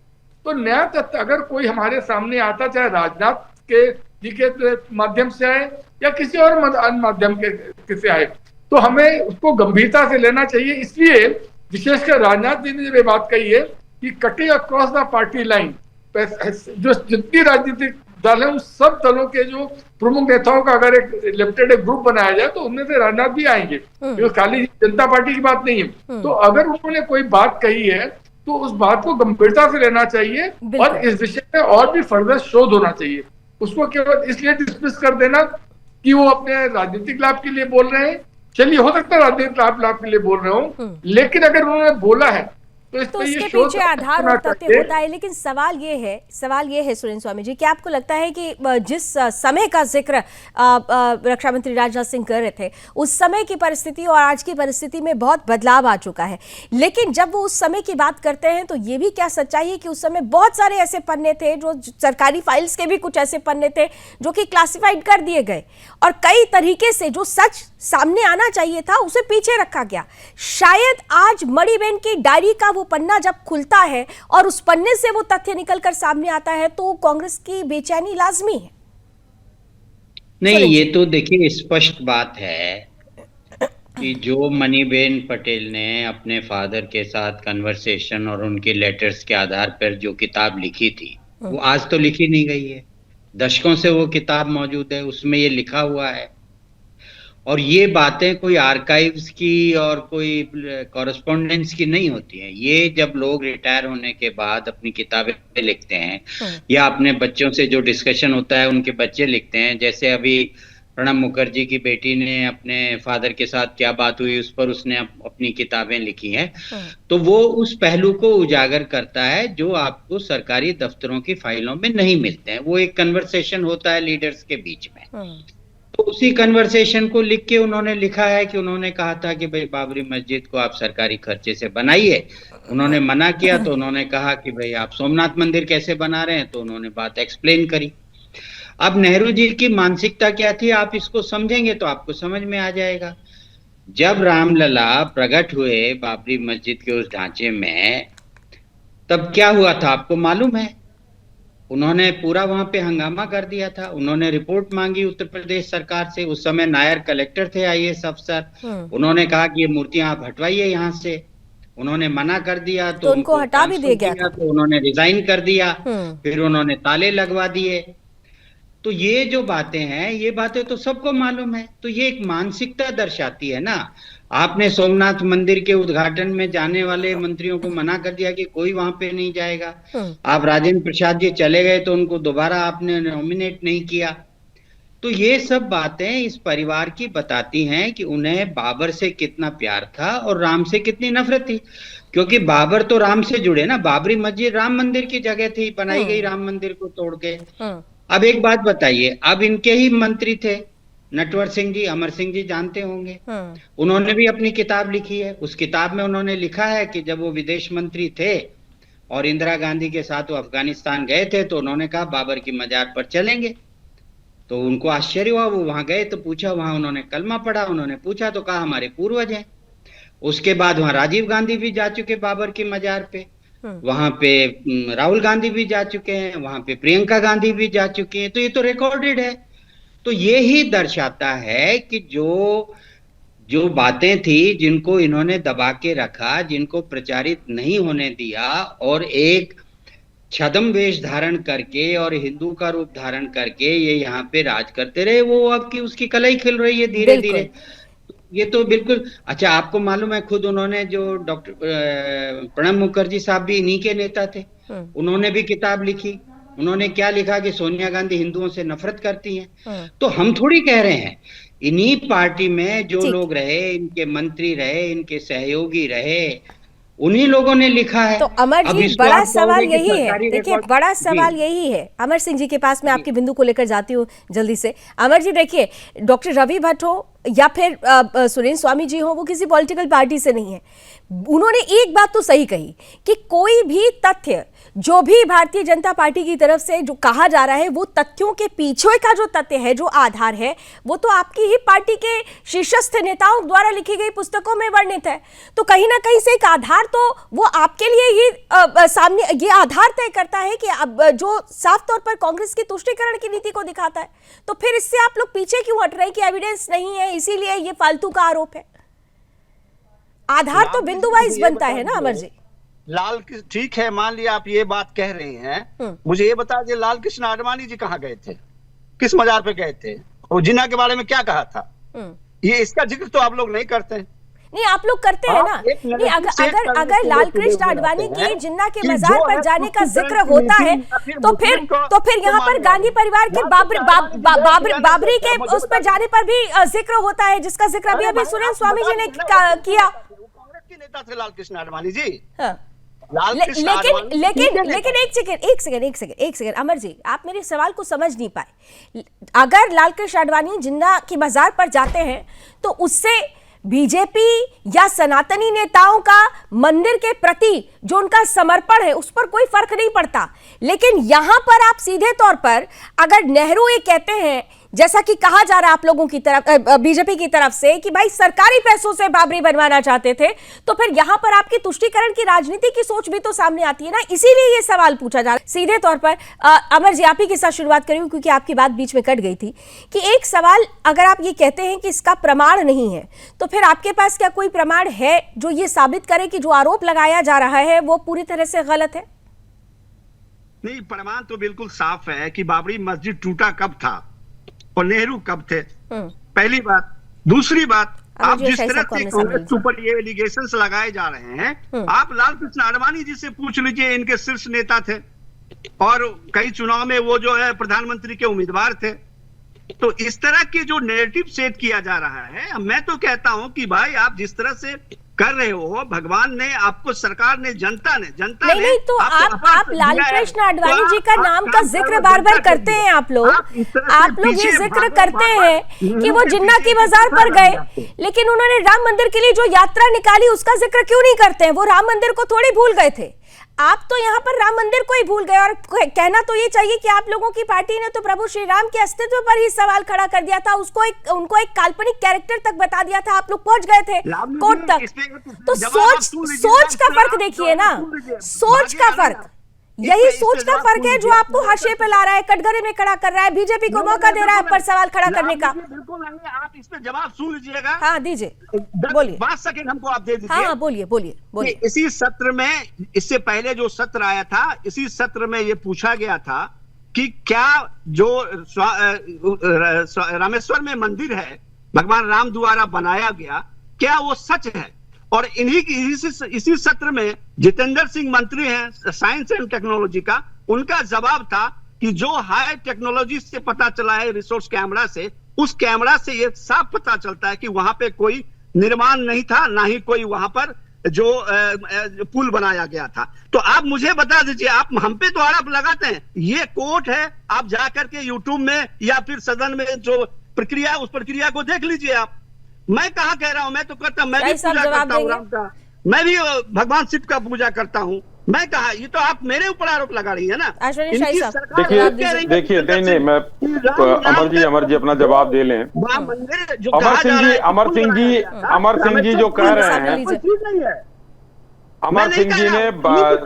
तो नया तथ्य अगर कोई हमारे सामने आता, चाहे राजनाथ के जी के माध्यम से आए या किसी और माध्यम के से आए, तो हमें उसको गंभीरता से लेना चाहिए। इसलिए विशेषकर राजनाथ जी ने जब ये बात कही है कि cutting across the party line, जो जितनी राजनीतिक दल है उन सब दलों के जो प्रमुख नेताओं का अगर एक लिमिटेड एक ग्रुप बनाया जाए तो उनमें से राजनाथ भी आएंगे, जो खाली जनता पार्टी की बात नहीं है। तो अगर उन्होंने कोई बात कही है तो उस बात को गंभीरता से लेना चाहिए और इस विषय में और भी फर्दर शोध होना चाहिए। उसको केवल इसलिए डिसमिस कर देना कि वो अपने राजनीतिक लाभ के लिए बोल रहे हैं, चलिए हो सकता है राजनीतिक लाभ के लिए बोल रहे हो, लेकिन अगर उन्होंने बोला है तो इसके पीछे आधार और तथ्य होता है। लेकिन सवाल ये है सुरेंद्र स्वामी जी, कि आपको लगता है कि जिस समय का जिक्र रक्षा मंत्री राजनाथ सिंह कर रहे थे, उस समय की परिस्थिति और आज की परिस्थिति में बहुत बदलाव आ चुका है, लेकिन जब वो उस समय की बात करते हैं तो ये भी क्या सच्चाई है कि उस समय बहुत सारे ऐसे पन्ने थे, जो सरकारी फाइल्स के भी कुछ ऐसे पन्ने थे जो कि क्लासिफाइड कर दिए गए और कई तरीके से जो सच सामने आना चाहिए था उसे पीछे रखा गया। शायद आज मणिबेन की डायरी का वो पन्ना जब खुलता है और उस पन्ने से वो तथ्य निकलकर सामने आता है तो कांग्रेस की बेचैनी लाजमी है। नहीं, ये तो देखिए स्पष्ट बात है कि जो मणिबेन पटेल ने अपने फादर के साथ कन्वर्सेशन और उनके लेटर्स के आधार पर जो किताब लिखी थी वो आज तो लिखी नहीं गई है, दशकों से वो किताब मौजूद है, उसमें ये लिखा हुआ है। और ये बातें कोई आर्काइव्स की और कोई कॉरेस्पॉन्डेंस की नहीं होती हैं। ये जब लोग रिटायर होने के बाद अपनी किताबें लिखते हैं या अपने बच्चों से जो डिस्कशन होता है उनके बच्चे लिखते हैं, जैसे अभी प्रणब मुखर्जी की बेटी ने अपने फादर के साथ क्या बात हुई उस पर उसने अपनी किताबें लिखी हैं, तो वो उस पहलू को उजागर करता है जो आपको सरकारी दफ्तरों की फाइलों में नहीं मिलते हैं। वो एक कन्वर्सेशन होता है लीडर्स के बीच में, तो उसी कन्वर्सेशन को लिख के उन्होंने लिखा है कि उन्होंने कहा था कि भाई बाबरी मस्जिद को आप सरकारी खर्चे से बनाइए। उन्होंने मना किया तो उन्होंने कहा कि भाई आप सोमनाथ मंदिर कैसे बना रहे हैं, तो उन्होंने बात एक्सप्लेन करी। अब नेहरू जी की मानसिकता क्या थी आप इसको समझेंगे तो आपको समझ में आ जाएगा। जब रामलला प्रकट हुए बाबरी मस्जिद के उस ढांचे में, तब क्या हुआ था आपको मालूम है? उन्होंने पूरा वहां पे हंगामा कर दिया था। उन्होंने रिपोर्ट मांगी उत्तर प्रदेश सरकार से, उस समय नायर कलेक्टर थे IAS अफसर। उन्होंने कहा कि ये मूर्तियां आप हटवाइए यहाँ से, उन्होंने मना कर दिया तो उनको हटा भी दिया गया, तो उन्होंने रिजाइन कर दिया, फिर उन्होंने ताले लगवा दिए। तो ये जो बातें हैं, ये बातें तो सबको मालूम है। तो ये एक मानसिकता दर्शाती है ना। आपने सोमनाथ मंदिर के उद्घाटन में जाने वाले मंत्रियों को मना कर दिया कि कोई वहां पे नहीं जाएगा। आप राजेंद्र प्रसाद जी चले गए तो उनको दोबारा आपने नॉमिनेट नहीं किया। तो ये सब बातें इस परिवार की बताती हैं कि उन्हें बाबर से कितना प्यार था और राम से कितनी नफरत थी। क्योंकि बाबर तो राम से जुड़े ना, बाबरी मस्जिद राम मंदिर की जगह थी, बनाई गई राम मंदिर को तोड़ के। अब एक बात बताइए, अब इनके ही मंत्री थे नटवर सिंह जी, अमर सिंह जी जानते होंगे, उन्होंने भी अपनी किताब लिखी है। उस किताब में उन्होंने लिखा है कि जब वो विदेश मंत्री थे और इंदिरा गांधी के साथ वो अफगानिस्तान गए थे तो उन्होंने कहा बाबर की मजार पर चलेंगे। तो उनको आश्चर्य हुआ, वो वहां गए तो पूछा, वहां उन्होंने कलमा पढ़ा, उन्होंने पूछा तो कहा हमारे पूर्वज हैं। उसके बाद वहां राजीव गांधी भी जा चुके बाबर की मजार पे, वहां पे राहुल गांधी भी जा चुके हैं, वहां पे प्रियंका गांधी भी जा चुकी हैं। तो ये तो रिकॉर्डेड है। तो ये ही दर्शाता है कि जो बातें थी जिनको इन्होंने दबा के रखा, जिनको प्रचारित नहीं होने दिया और एक छद्म वेश धारण करके और हिंदू का रूप धारण करके ये यहाँ पे राज करते रहे, वो अब की उसकी कलाई खिल रही है धीरे धीरे। ये तो बिल्कुल। अच्छा, आपको मालूम है खुद उन्होंने जो डॉक्टर प्रणब मुखर्जी साहब भी इन्हीं के नेता थे, उन्होंने भी किताब लिखी। उन्होंने क्या लिखा कि सोनिया गांधी हिंदुओं से नफरत करती हैं। तो हम थोड़ी कह रहे हैं, इन्हीं पार्टी में जो लोग रहे, इनके मंत्री रहे, इनके सहयोगी रहे, उन्हीं लोगों ने लिखा है। तो अमर जी, बड़ा सवाल यही है, देखिए बड़ा सवाल यही है। अमर सिंह जी के पास मैं आपके बिंदु को लेकर जाती हूँ जल्दी से। अमर जी देखिए, डॉक्टर रवि भट्ट हो या फिर सुरेंद्र स्वामी जी हो, वो किसी पॉलिटिकल पार्टी से नहीं है। उन्होंने एक बात तो सही कही कि कोई भी तथ्य जो भी भारतीय जनता पार्टी की तरफ से जो कहा जा रहा है, वो तथ्यों के पीछे का जो तथ्य है, जो आधार है, वो तो आपकी ही पार्टी के शीर्षस्थ नेताओं द्वारा लिखी गई पुस्तकों में वर्णित है। तो कहीं ना कहीं से एक आधार तो वो आपके लिए ही सामने ये आधार तय करता है कि अब जो साफ तौर पर कांग्रेस की तुष्टीकरण की नीति को दिखाता है। तो फिर इससे आप लोग पीछे क्यों हट रहे हैं कि एविडेंस नहीं है, इसीलिए ये फालतू का आरोप है? आधार तो बिंदु वाइज बनता है ना अमर जी। लाल, ठीक है, मान लिया आप ये बात कह रहे हैं, मुझे ये बता दीजिए लाल कृष्ण आडवाणी जी कहाँ गए थे, किस मजार पे गए थे, और जिन्ना के बारे में क्या कहा था? ये इसका जिक्र तो आप लोग नहीं करते हैं। नहीं, आप लोग करते हैं ना। नहीं, अगर लाल कृष्ण आडवाणी की जिन्ना के मजार पर जाने का जिक्र होता है तो फिर यहाँ पर गांधी परिवार के बाबरी के उस पर जाने पर भी जिक्र होता है, जिसका जिक्र अभी सुरेंद्र स्वामी जी ने किया। कांग्रेस के नेता थे लाल कृष्ण आडवाणी जी। लेकिन एक सेकंड अमर जी, आप मेरे सवाल को समझ नहीं पाए। अगर लाल कृष्ण आडवाणी जिन्ना की मजार पर जाते हैं तो उससे बीजेपी या सनातनी नेताओं का मंदिर के प्रति जो उनका समर्पण है उस पर कोई फर्क नहीं पड़ता। लेकिन यहां पर आप सीधे तौर पर अगर नेहरू ये कहते हैं, जैसा कि कहा जा रहा है आप लोगों की तरफ, बीजेपी की तरफ से, कि भाई सरकारी पैसों से बाबरी बनवाना चाहते थे, तो फिर यहां पर आपकी तुष्टीकरण की राजनीति की सोच भी तो सामने आती है ना। इसीलिए ये सवाल पूछा जा रहा है सीधे तौर पर। अमर जी, आप ही के साथ शुरुआत करूं क्योंकि आपकी बात बीच में कट गई थी कि एक सवाल, अगर आप ये कहते हैं कि इसका प्रमाण नहीं है, तो फिर आपके पास क्या कोई प्रमाण है जो ये साबित करे कि जो आरोप लगाया जा रहा है वो पूरी तरह से गलत है? नहीं, प्रमाण तो बिल्कुल साफ है कि बाबरी मस्जिद टूटा कब था और नेहरू कब थे, पहली बात। दूसरी बात, आप जिस तरह से कांग्रेस के ऊपर ये एलिगेशंस लगाए जा रहे हैं, आप लाल कृष्ण आडवाणी जी से पूछ लीजिए, इनके शीर्ष नेता थे और कई चुनाव में वो जो है प्रधानमंत्री के उम्मीदवार थे। तो इस तरह की जो नैरेटिव सेट किया जा रहा है, मैं तो कहता हूं कि भाई आप जिस तरह से कर रहे हो, भगवान ने आपको, सरकार ने, जनता ने नहीं तो आप लाल कृष्ण आडवाणी जी का नाम का जिक्र बार बार करते हैं। आप लोग ये जिक्र करते हैं कि वो जिन्ना की मजार पर गए, लेकिन उन्होंने राम मंदिर के लिए जो यात्रा निकाली उसका जिक्र क्यों नहीं करते हैं? वो राम मंदिर को थोड़ी भूल गए थे। आप तो यहाँ पर राम मंदिर को ही भूल गए। और कहना तो ये चाहिए कि आप लोगों की पार्टी ने तो प्रभु श्री राम के अस्तित्व पर ही सवाल खड़ा कर दिया था, उनको एक काल्पनिक कैरेक्टर तक बता दिया था। आप लोग पहुंच गए थे कोर्ट तक। तो सोच का फर्क देखिए ना, सोच का फर्क, यही सोच का फर्क है जो आपको हाशिए पे ला रहा है, कटघरे में खड़ा कर रहा है, बीजेपी को मौका दे रहा है पर सवाल खड़ा करने का। बिल्कुल नहीं, आप इस पे जवाब सुन लीजिएगा। हाँ दीजिए, बोलिए। 5 सेकंड हमको आप दे दीजिए। हाँ बोलिए। इसी सत्र में, इससे पहले जो सत्र आया था, इसी सत्र में ये पूछा गया था कि क्या जो रामेश्वर में मंदिर है भगवान राम द्वारा बनाया गया, क्या वो सच है? और इसी सत्र में जितेंद्र सिंह मंत्री हैं साइंस एंड टेक्नोलॉजी का, उनका जवाब था कि जो हाई टेक्नोलॉजी से पता चला है रिसोर्स कैमरा से, उस कैमरा से ये साफ पता चलता है कि वहां पे कोई निर्माण नहीं था, ना ही कोई वहां पर जो पुल बनाया गया था। तो आप मुझे बता दीजिए, आप हम पे तो आरोप लगाते हैं, ये कोर्ट है, आप जाकर के यूट्यूब में या फिर सदन में जो प्रक्रिया, उस प्रक्रिया को देख लीजिए आप। मैं कहा कह रहा हूं, मैं तो करता, मैं भी पूजा करता हूँ राम का, मैं भी भगवान शिव का पूजा करता हूँ। मैं कहा, ये तो आप मेरे ऊपर आरोप लगा रही है ना। देखिए नहीं, मैं अमर जी अपना जवाब दे लें। अमर सिंह जी जो कह रहे हैं, अमर सिंह जी ने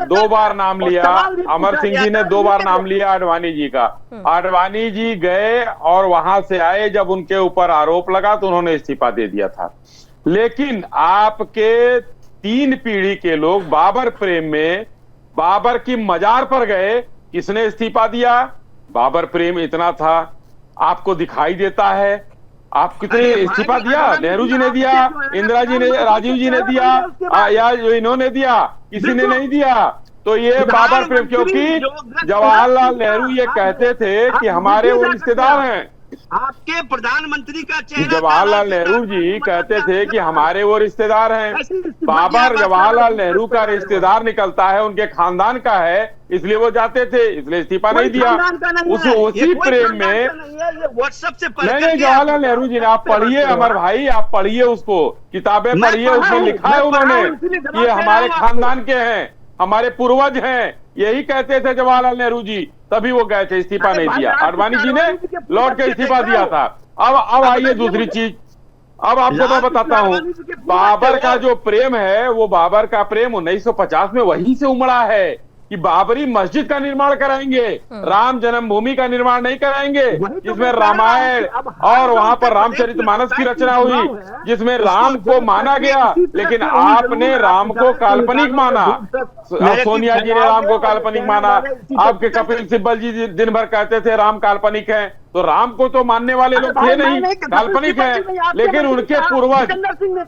2 बार नाम लिया, अमर सिंह जी ने 2 बार नाम लिया आडवाणी जी का। आडवाणी जी गए और वहां से आए, जब उनके ऊपर आरोप लगा तो उन्होंने इस्तीफा दे दिया था। लेकिन आपके 3 पीढ़ी के लोग बाबर प्रेम में बाबर की मजार पर गए, किसने इस्तीफा दिया? बाबर प्रेम इतना था, आपको दिखाई देता है? आप कितने इस्तीफा दिया? नेहरू जी ने दिया, इंदिरा जी ने, राजीव जी ने दिया, या जो इन्होंने दिया, किसी ने नहीं दिया। तो ये बाबर प्रेम, क्योंकि जवाहरलाल नेहरू ये कहते थे कि हमारे वो रिश्तेदार हैं। आपके प्रधानमंत्री का चेहरा, जवाहरलाल नेहरू जी कहते थे कि हमारे वो रिश्तेदार हैं। बाबर जवाहरलाल नेहरू का रिश्तेदार निकलता है, उनके खानदान का है, इसलिए वो जाते थे, इसलिए इस्तीफा नहीं दिया। उसी प्रेम में नहीं, जवाहरलाल नेहरू जी ने, आप पढ़िए अमर भाई, आप पढ़िए उसको, किताबें पढ़िए, उसमें लिखा है उन्होंने कि ये हमारे खानदान के हैं, हमारे पूर्वज हैं, यही कहते थे जवाहरलाल नेहरू जी, तभी वो गए थे, इस्तीफा नहीं दिया। आडवाणी जी ने लौट के इस्तीफा दिया था। अब आइए दूसरी चीज, अब आपको मैं बताता हूं, बाबर का जो प्रेम है, वो बाबर का प्रेम 1950 में वहीं से उमड़ा है कि बाबरी मस्जिद का निर्माण कराएंगे, राम जन्मभूमि का निर्माण नहीं कराएंगे, जिसमें रामायण और वहां पर रामचरितमानस की रचना हुई, जिसमें राम को माना गया, लेकिन आपने राम को काल्पनिक माना। सोनिया जी ने राम को काल्पनिक माना, आपके कपिल सिब्बल जी दिन भर कहते थे राम काल्पनिक है। तो राम को तो मानने वाले लोग थे नहीं, काल्पनिक है, लेकिन उनके पूर्वज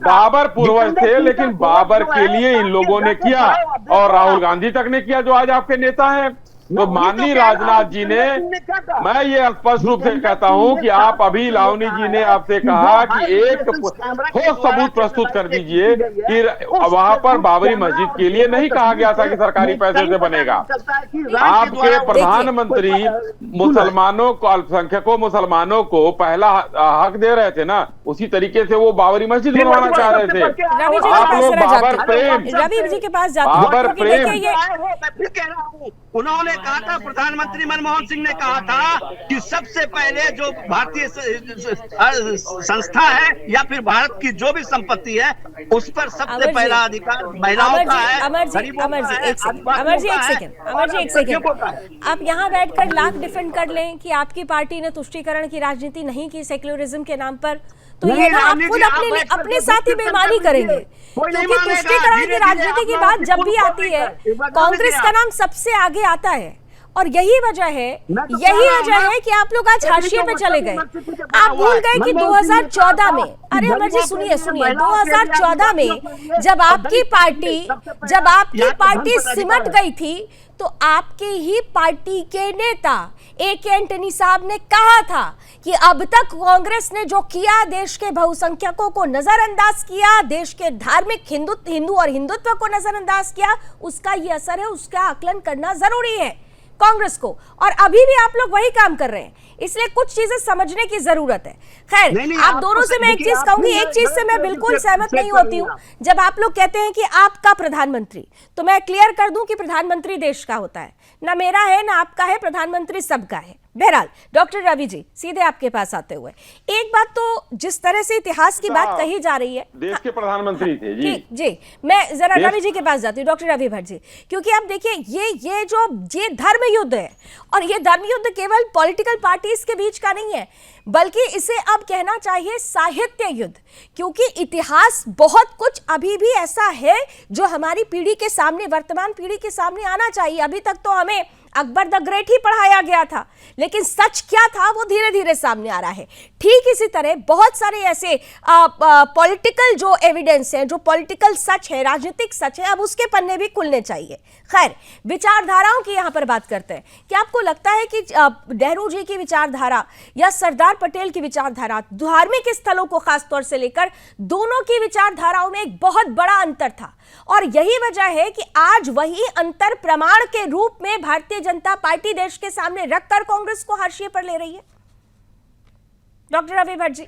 बाबर पूर्वज थे, लेकिन बाबर के लिए इन लोगों ने किया, और राहुल गांधी तक ने किया जो आज आपके नेता हैं। तो माननीय राजनाथ जी ने, मैं ये स्पष्ट रूप से कहता हूं कि आप अभी, लावनी जी ने आपसे कहा कि एक ठोस सबूत प्रस्तुत कर दीजिए कि वहां पर बाबरी मस्जिद के लिए नहीं कहा गया था कि सरकारी पैसे से बनेगा। आपके प्रधानमंत्री मुसलमानों को, अल्पसंख्यकों मुसलमानों को पहला हक दे रहे थे ना, उसी तरीके से वो बाबरी मस्जिद बनवाना चाह रहे थे। आप लोग बाबर प्रेम, रवि जी के पास जाते बाबर प्रेम, उन्होंने कहा था, प्रधानमंत्री मनमोहन सिंह ने कहा था कि सबसे पहले जो भारतीय संस्था है या फिर भारत की जो भी संपत्ति है, उस पर सबसे पहला अधिकार महिलाओं का है। अमर जी एक सेकंड, आप यहाँ बैठकर लाख डिफेंड कर लें कि आपकी पार्टी ने तुष्टीकरण की राजनीति नहीं की सेक्युलरिज्म के नाम पर, तो ये ना आप खुद अपने साथ ही बेईमानी करेंगे, क्योंकि तुष्टीकरण की राजनीति की बात जब भी आती है, कांग्रेस का नाम सबसे आगे आता है, और यही वजह है कि आप लोग आज हाशिए पे चले गए। आप भूल गए कि 2014 में, अरे अमर जी सुनिए 2014 में जब आपकी पार्टी सिमट गई थी, तो आपके ही पार्टी के नेता A.K. एंटनी साहब ने कहा था कि अब तक कांग्रेस ने जो किया, देश के बहुसंख्यकों को नजरअंदाज किया, देश के धार्मिक हिंदू और हिंदुत्व को नजरअंदाज किया, उसका ये असर है, उसका आकलन करना जरूरी है कांग्रेस को। और अभी भी आप लोग वही काम कर रहे हैं, इसलिए कुछ चीजें समझने की जरूरत है। खैर, आप दोनों से मैं एक चीज कहूंगी, एक चीज से मैं बिल्कुल सहमत नहीं होती हूं, जब आप लोग कहते हैं कि आपका प्रधानमंत्री, तो मैं क्लियर कर दूं कि प्रधानमंत्री देश का होता है, ना मेरा है ना आपका है, प्रधानमंत्री सबका है। बहरहाल डॉक्टर रवि जी, सीधे आपके पास आते हुए, एक बात तो जिस तरह से इतिहास की बात कही जा रही है, देश के प्रधानमंत्री थे जी मैं जरा रवि जी के पास जाती हूँ, डॉक्टर रवि भट्ट जी, क्योंकि आप देखिए ये धर्म युद्ध है, और ये धर्म युद्ध केवल पॉलिटिकल पार्टीज के बीच का नहीं है, बल्कि इसे अब कहना चाहिए साहित्य युद्ध, क्योंकि इतिहास बहुत कुछ अभी भी ऐसा है जो हमारी पीढ़ी के सामने, वर्तमान पीढ़ी के सामने आना चाहिए। अभी तक तो हमें अकबर द ग्रेट ही पढ़ाया गया था, लेकिन सच क्या था वो धीरे धीरे सामने आ रहा है। ठीक इसी तरह बहुत सारे ऐसे पॉलिटिकल जो एविडेंस है, जो पॉलिटिकल सच है, राजनीतिक सच है, अब उसके पन्ने भी खुलने चाहिए। खैर, विचारधाराओं की यहां पर बात करते हैं। क्या आपको लगता है कि नेहरू जी की विचारधारा या सरदार पटेल की विचारधारा, धार्मिक स्थलों को खासतौर से लेकर, दोनों की विचारधाराओं में एक बहुत बड़ा अंतर था, और यही वजह है कि आज वही अंतर प्रमाण के रूप में भारतीय जनता पार्टी देश के सामने रखकर कांग्रेस को हाशिए पर ले रही है? डॉक्टर रवि भट्ट जी,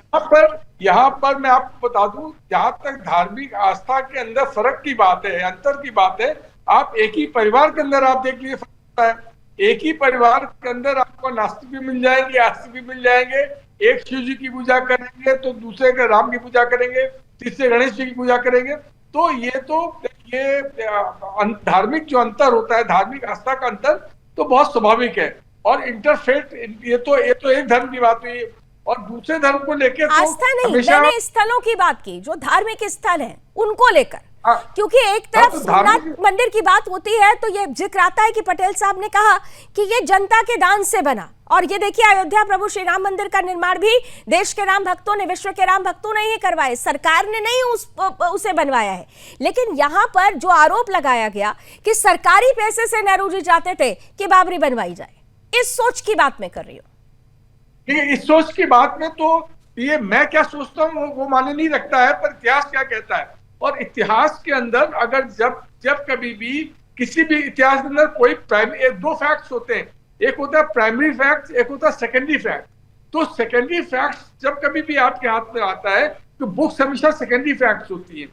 यहाँ पर मैं आपको बता दूं, जहां तक धार्मिक आस्था के अंदर फर्क की बात है, अंतर की बात है, आप एक ही परिवार के अंदर आप देख लीजिए फर्क है। एक ही परिवार के अंदर आपको नास्तिक भी मिल जाएंगे, आस्तिक भी मिल जाएंगे। एक शिव जी की पूजा करेंगे तो दूसरे के राम की पूजा करेंगे, तीसरे गणेश जी की पूजा करेंगे। तो ये धार्मिक जो अंतर होता है, धार्मिक आस्था का अंतर, तो बहुत स्वाभाविक है। और इंटरफेथ, ये तो एक धर्म की बात हुई, और दूसरे धर्म को लेकर तो आस्था नहीं, मैंने स्थलों की बात की, जो धार्मिक स्थल है उनको लेकर, क्योंकि एक तरफ सोमनाथ मंदिर की बात होती है तो ये जिक्र आता है कि पटेल साहब ने कहा कि ये जनता के दान से बना, और ये देखिए अयोध्या प्रभु श्री राम मंदिर का निर्माण भी देश के राम भक्तों ने, विश्व के राम भक्तों ने ही करवाए, सरकार ने नहीं उसे बनवाया है। लेकिन यहाँ पर जो आरोप लगाया गया कि सरकारी पैसे से नेहरू जी चाहते थे कि बाबरी बनवाई जाए, इस सोच की बात मैं कर रही हूँ। इस सोच की बात में तो ये मैं क्या सोचता हूँ वो माने नहीं रखता है, पर इतिहास क्या कहता है। और इतिहास के अंदर अगर जब कभी भी किसी भी इतिहास के अंदर कोई दो फैक्ट्स होते हैं, एक होता है प्राइमरी फैक्ट्स, एक होता है सेकेंडरी फैक्ट। तो सेकेंडरी फैक्ट्स जब कभी भी आपके हाथ में आता है तो बुक्स हमेशा सेकेंडरी फैक्ट्स होती है।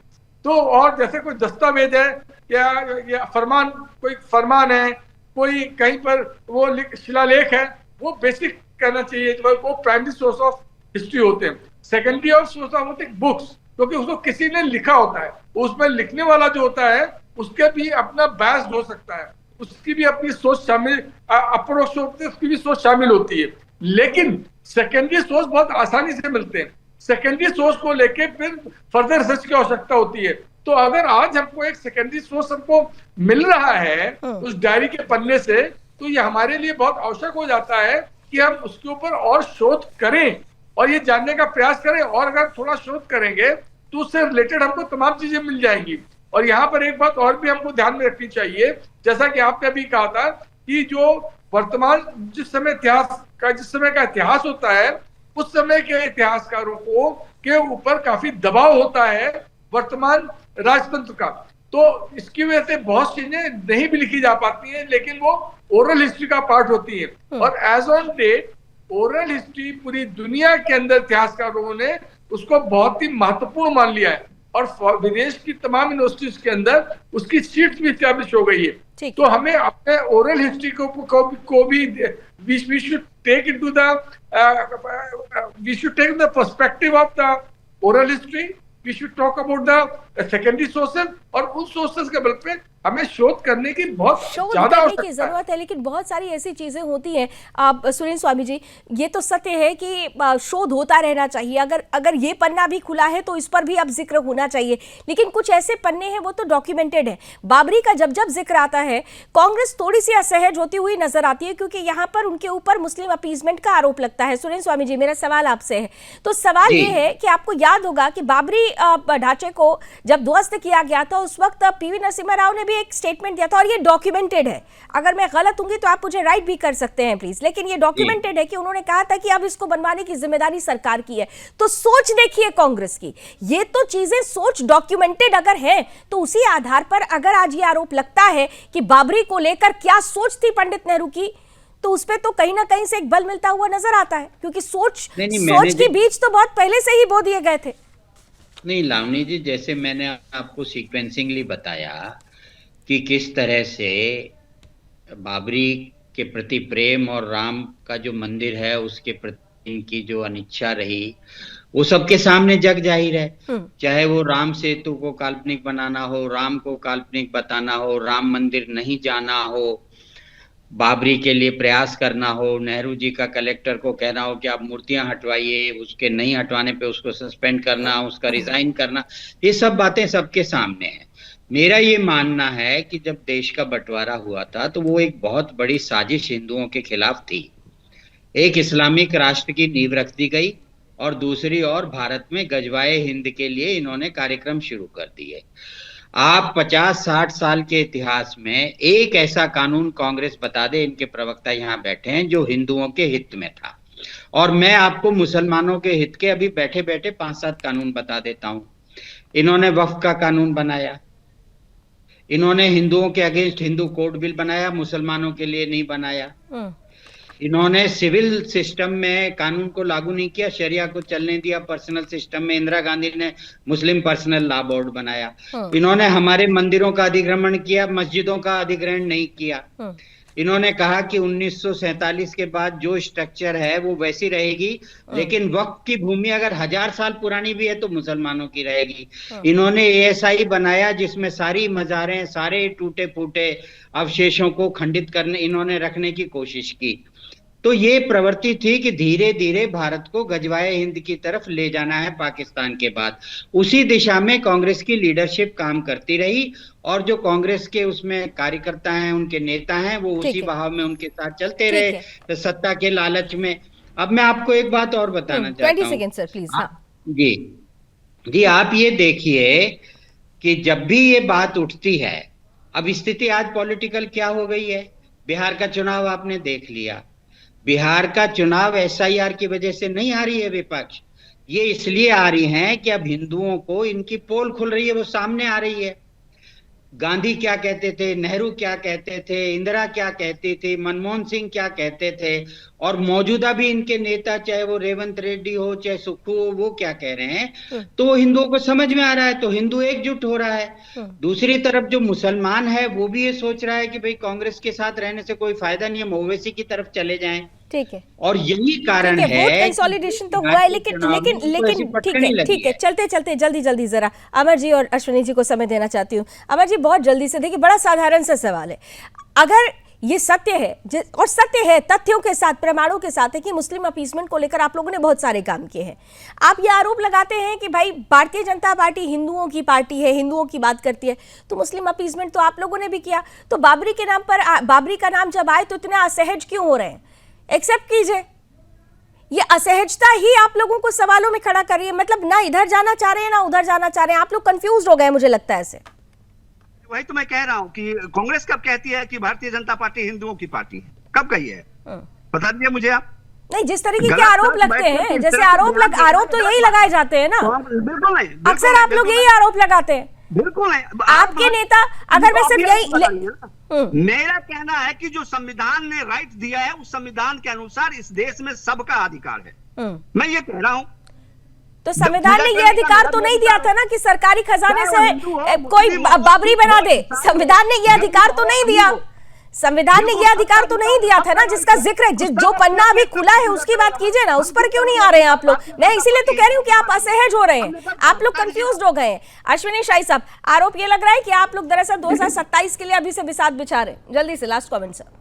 तो और जैसे कोई दस्तावेज है या फरमान, कोई फरमान है, कोई कहीं पर वो शिलालेख है, वो बेसिक कहना चाहिए, वो प्राइमरी सोर्स ऑफ हिस्ट्री होते हैं। सेकेंडरी ऑफ सोर्स ऑफ होते हैं बुक्स, क्योंकि उसको किसी ने लिखा होता है, उसमें लिखने वाला जो होता है उसके भी अपना बयास हो सकता है, उसकी भी अपनी सोच शामिल, अप्रोच होती है, उसकी भी सोच शामिल होती है। लेकिन सेकेंडरी सोर्स बहुत आसानी से मिलते हैं। सेकेंडरी सोर्स को लेके फिर फर्दर रिसर्च की आवश्यकता होती है। तो अगर आज हमको एक सेकेंडरी सोर्स हमको मिल रहा है उस डायरी के पन्ने से, तो ये हमारे लिए बहुत आवश्यक हो जाता है कि हम उसके ऊपर और शोध करें और ये जानने का प्रयास करें। और अगर थोड़ा शोध करेंगे तो उससे रिलेटेड हमको तमाम चीजें मिल जाएंगी। और यहाँ पर एक बात और भी हमको ध्यान में रखनी चाहिए, जैसा कि आपने अभी कहा था कि जो वर्तमान जिस समय का इतिहास होता है, उस समय के इतिहासकारों को के ऊपर काफी दबाव होता है वर्तमान राजतंत्र का। तो इसकी वजह से बहुत चीजें नहीं भी लिखी जा पाती हैं, लेकिन वो ओरल हिस्ट्री का पार्ट होती है। और as on date oral history पूरी दुनिया के अंदर इतिहासकारों ने उसको बहुत ही महत्वपूर्ण मान लिया है, और विदेश की तमाम यूनिवर्सिटीज के अंदर उसकी सीट्स भी स्टैब्लिश हो गई है। तो हमें अपने ओरल हिस्ट्री को भी we should take into the perspective of the oral history. We should talk about the secondary sources, और उन सोर्सेज के बल पे हमें शोध करने की बहुत ज्यादा की जरूरत है। लेकिन बहुत सारी ऐसी चीजें होती हैं, आप सुरेंद्र स्वामी जी, ये तो सत्य है कि शोध होता रहना चाहिए। अगर ये पन्ना भी खुला है तो इस पर भी अब जिक्र होना चाहिए। लेकिन कुछ ऐसे पन्ने हैं वो तो डॉक्यूमेंटेड है। बाबरी का जब जिक्र आता है, कांग्रेस थोड़ी सी असहज होती हुई नजर आती है, क्योंकि यहाँ पर उनके ऊपर मुस्लिम अपीजमेंट का आरोप लगता है। सुरेंद्र स्वामी जी, मेरा सवाल आपसे है, तो सवाल ये है कि आपको याद होगा कि बाबरी ढांचे को जब ध्वस्त किया गया था, उस वक्त पीवी नरसिम्हा राव ने भी एक स्टेटमेंट दिया था, और ये डॉक्यूमेंटेड है। अगर मैं गलत होंगी तो आप मुझे राइट भी कर सकते हैं प्लीज, लेकिन ये डॉक्यूमेंटेड है कि उन्होंने कहा था कि अब इसको बनवाने की जिम्मेदारी सरकार की है। तो सोच देखिए कांग्रेस की, ये तो चीजें सोच डॉक्यूमेंटेड अगर है तो उसी आधार पर अगर आज ये आरोप लगता है कि बाबरी को लेकर क्या सोच थी पंडित नेहरू की, तो उस पर तो कहीं ना कहीं से एक बल मिलता हुआ नजर आता है, क्योंकि सोच के बीज तो बहुत पहले से ही बो दिए गए थे। नहीं लावनी जी, जैसे मैंने आपको सीक्वेंसिंगली बताया कि किस तरह से बाबरी के प्रति प्रेम और राम का जो मंदिर है उसके प्रति इनकी जो अनिच्छा रही, वो सबके सामने जग जाहिर है। चाहे वो राम सेतु को काल्पनिक बनाना हो, राम को काल्पनिक बताना हो, राम मंदिर नहीं जाना हो, बाबरी के लिए प्रयास करना हो, नेहरू जी का कलेक्टर को कहना हो कि आप मूर्तियां हटवाइए, उसके नहीं हटवाने पे उसको सस्पेंड करना, उसका रिजाइन करना, ये सब बातें सबके सामने हैं। मेरा ये मानना है कि जब देश का बंटवारा हुआ था तो वो एक बहुत बड़ी साजिश हिंदुओं के खिलाफ थी। एक इस्लामिक राष्ट्र की नींव रख दी गई और दूसरी ओर भारत में गजवाए हिंद के लिए इन्होंने कार्यक्रम शुरू कर दिए। आप 50-60 साल के इतिहास में एक ऐसा कानून कांग्रेस बता दे, इनके प्रवक्ता यहाँ बैठे हैं, जो हिंदुओं के हित में था। और मैं आपको मुसलमानों के हित के अभी बैठे बैठे 5-7 कानून बता देता हूं। इन्होंने वक्फ का कानून बनाया, इन्होंने हिंदुओं के अगेंस्ट हिंदू कोड बिल बनाया, मुसलमानों के लिए नहीं बनाया। इन्होंने सिविल सिस्टम में कानून को लागू नहीं किया, शरिया को चलने दिया। पर्सनल सिस्टम में इंदिरा गांधी ने मुस्लिम पर्सनल लॉ बोर्ड बनाया। इन्होंने हमारे मंदिरों का अधिग्रहण किया, मस्जिदों का अधिग्रहण नहीं किया। इन्होंने कहा कि 1947 के बाद जो स्ट्रक्चर है वो वैसी रहेगी, लेकिन वक्फ की भूमि अगर 1000 साल पुरानी भी है तो मुसलमानों की रहेगी। इन्होंने एएसआई बनाया जिसमें सारी मज़ारें, सारे टूटे फूटे अवशेषों को खंडित करने इन्होंने रखने की कोशिश की। तो ये प्रवृत्ति थी कि धीरे धीरे भारत को गजवाए हिंद की तरफ ले जाना है पाकिस्तान के बाद। उसी दिशा में कांग्रेस की लीडरशिप काम करती रही और जो कांग्रेस के उसमें कार्यकर्ता हैं, उनके नेता हैं, वो उसी बहाव में उनके साथ चलते रहे सत्ता के लालच में। अब मैं आपको एक बात और बताना चाहता हूँ। 20 सेकंड सर प्लीज। जी आप ये देखिए कि जब भी ये बात उठती है, अब स्थिति आज पॉलिटिकल क्या हो गई है। बिहार का चुनाव आपने देख लिया। बिहार का चुनाव एसआईआर की वजह से नहीं आ रही है विपक्ष, ये इसलिए आ रही है कि अब हिंदुओं को इनकी पोल खुल रही है, वो सामने आ रही है। गांधी क्या कहते थे, नेहरू क्या कहते थे, इंदिरा क्या कहती थी, मनमोहन सिंह क्या कहते थे, और मौजूदा भी इनके नेता, चाहे वो रेवंत रेड्डी हो चाहे सुक्खू हो, वो क्या कह रहे हैं, तो हिंदुओं को समझ में आ रहा है, तो हिंदू एकजुट हो रहा है। दूसरी तरफ जो मुसलमान है वो भी ये सोच रहा है कि भाई कांग्रेस के साथ रहने से कोई फायदा नहीं है, ओवैसी की तरफ चले जाएं। ठीक है, और यही कारण है कंसोलिडेशन तो हुआ है, लेकिन ठीक है चलते चलते जल्दी जरा अमर जी और अश्विनी जी को समय देना चाहती हूँ। अमर जी बहुत जल्दी से, देखिए बड़ा साधारण सा सवाल है, अगर ये सत्य है और सत्य है तथ्यों के साथ, प्रमाणों के साथ है कि मुस्लिम अपीसमेंट को लेकर आप लोगों ने बहुत सारे काम किए हैं, आप ये आरोप लगाते हैं कि भाई भारतीय जनता पार्टी हिंदुओं की पार्टी है, हिंदुओं की बात करती है, तो मुस्लिम अपीसमेंट तो आप लोगों ने भी किया, तो बाबरी के नाम पर, बाबरी का नाम जब आए तो इतने असहज क्यों हो रहे हैं? एक्सेप्ट कीजिए, ये असहजता ही आप लोगों को सवालों में खड़ा कर रही है। मतलब ना इधर जाना चाह रहे हैं ना उधर जाना चाह रहे हैं, आप लोग कंफ्यूज हो गए, मुझे लगता है ऐसे। वही तो मैं कह रहा हूं कि कांग्रेस कब कहती है कि भारतीय जनता पार्टी हिंदुओं की पार्टी है, कब कही है? बता दीजिए मुझे आप। नहीं, जिस तरीके के आरोप लगते हैं, जैसे आरोप तो यही लगाए जाते हैं ना, बिल्कुल नहीं, अक्सर आप लोग यही आरोप लगाते हैं। बिल्कुल नहीं, आपके नेता, अगर मैं सिर्फ यही, मेरा कहना है कि जो संविधान ने राइट दिया है उस संविधान के अनुसार इस देश में सबका अधिकार है, मैं ये कह रहा हूं। तो संविधान ने ये अधिकार तो नहीं दिया था ना कि सरकारी खजाने से कोई बाबरी बना दे, संविधान ने ये अधिकार तो नहीं दिया, संविधान ने ये अधिकार तो नहीं दिया था ना, जिसका जिक्र है, जो पन्ना अभी खुला है उसकी बात कीजिए ना, उस पर क्यों नहीं आ रहे हैं आप लोग? मैं इसीलिए तो कह रही हूँ कि आप असहज हो रहे हैं, आप लोग कंफ्यूज हो गए हैं। अश्विनी शाही साहब, आरोप ये लग रहा है कि आप लोग दरअसल 2027 के लिए अभी से बिसात बिछा रहे हैं। जल्दी से लास्ट कमेंट सर।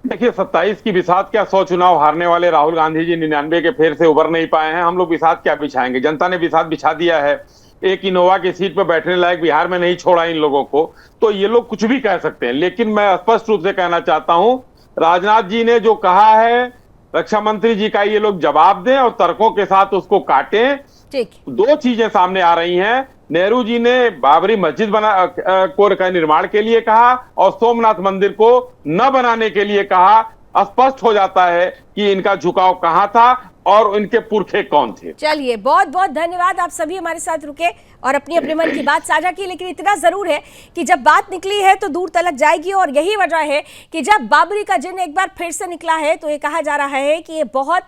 देखिए 27 की बिसात क्या, 100 चुनाव हारने वाले राहुल गांधी जी 99 के फेर से उबर नहीं पाए हैं, हम लोग बिसात क्या बिछाएंगे? जनता ने बिसात बिछा दिया है। एक इनोवा की सीट पर बैठने लायक बिहार में नहीं छोड़ा इन लोगों को, तो ये लोग कुछ भी कह सकते हैं, लेकिन मैं स्पष्ट रूप से कहना चाहता हूं, राजनाथ जी ने जो कहा है, रक्षा मंत्री जी का ये लोग जवाब दें और तर्कों के साथ उसको काटें। ठीक, दो चीजें सामने आ रही हैं। नेहरू जी ने बाबरी मस्जिद का निर्माण के लिए कहा और सोमनाथ मंदिर को न बनाने के लिए कहा। स्पष्ट हो जाता है कि इनका झुकाव कहां था और इनके पुरखे कौन थे। चलिए, बहुत बहुत धन्यवाद, आप सभी हमारे साथ रुके और अपनी अपने मन की बात साझा की, लेकिन इतना जरूर है कि जब बात निकली है तो दूर तलक जाएगी, और यही वजह है कि जब बाबरी का जिन एक बार फिर से निकला है तो ये कहा जा रहा है कि ये बहुत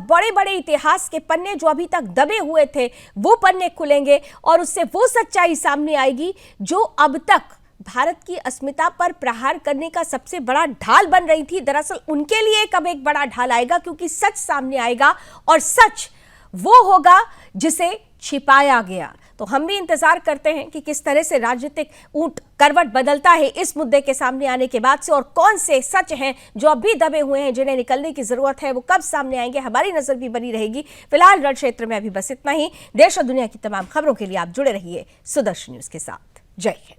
बड़े बड़े इतिहास के पन्ने जो अभी तक दबे हुए थे वो पन्ने खुलेंगे और उससे वो सच्चाई सामने आएगी जो अब तक भारत की अस्मिता पर प्रहार करने का सबसे बड़ा ढाल बन रही थी। दरअसल उनके लिए कब एक बड़ा ढाल आएगा, क्योंकि सच सामने आएगा और सच वो होगा जिसे छिपाया गया, तो हम भी इंतजार करते हैं कि किस तरह से राजनीतिक ऊंट करवट बदलता है इस मुद्दे के सामने आने के बाद से, और कौन से सच हैं जो अभी दबे हुए हैं जिन्हें निकलने की जरूरत है, वो कब सामने आएंगे, हमारी नजर भी बनी रहेगी। फिलहाल रण क्षेत्र में अभी बस इतना ही। देश और दुनिया की तमाम खबरों के लिए आप जुड़े रहिए सुदर्शन न्यूज के साथ। जय हिंद।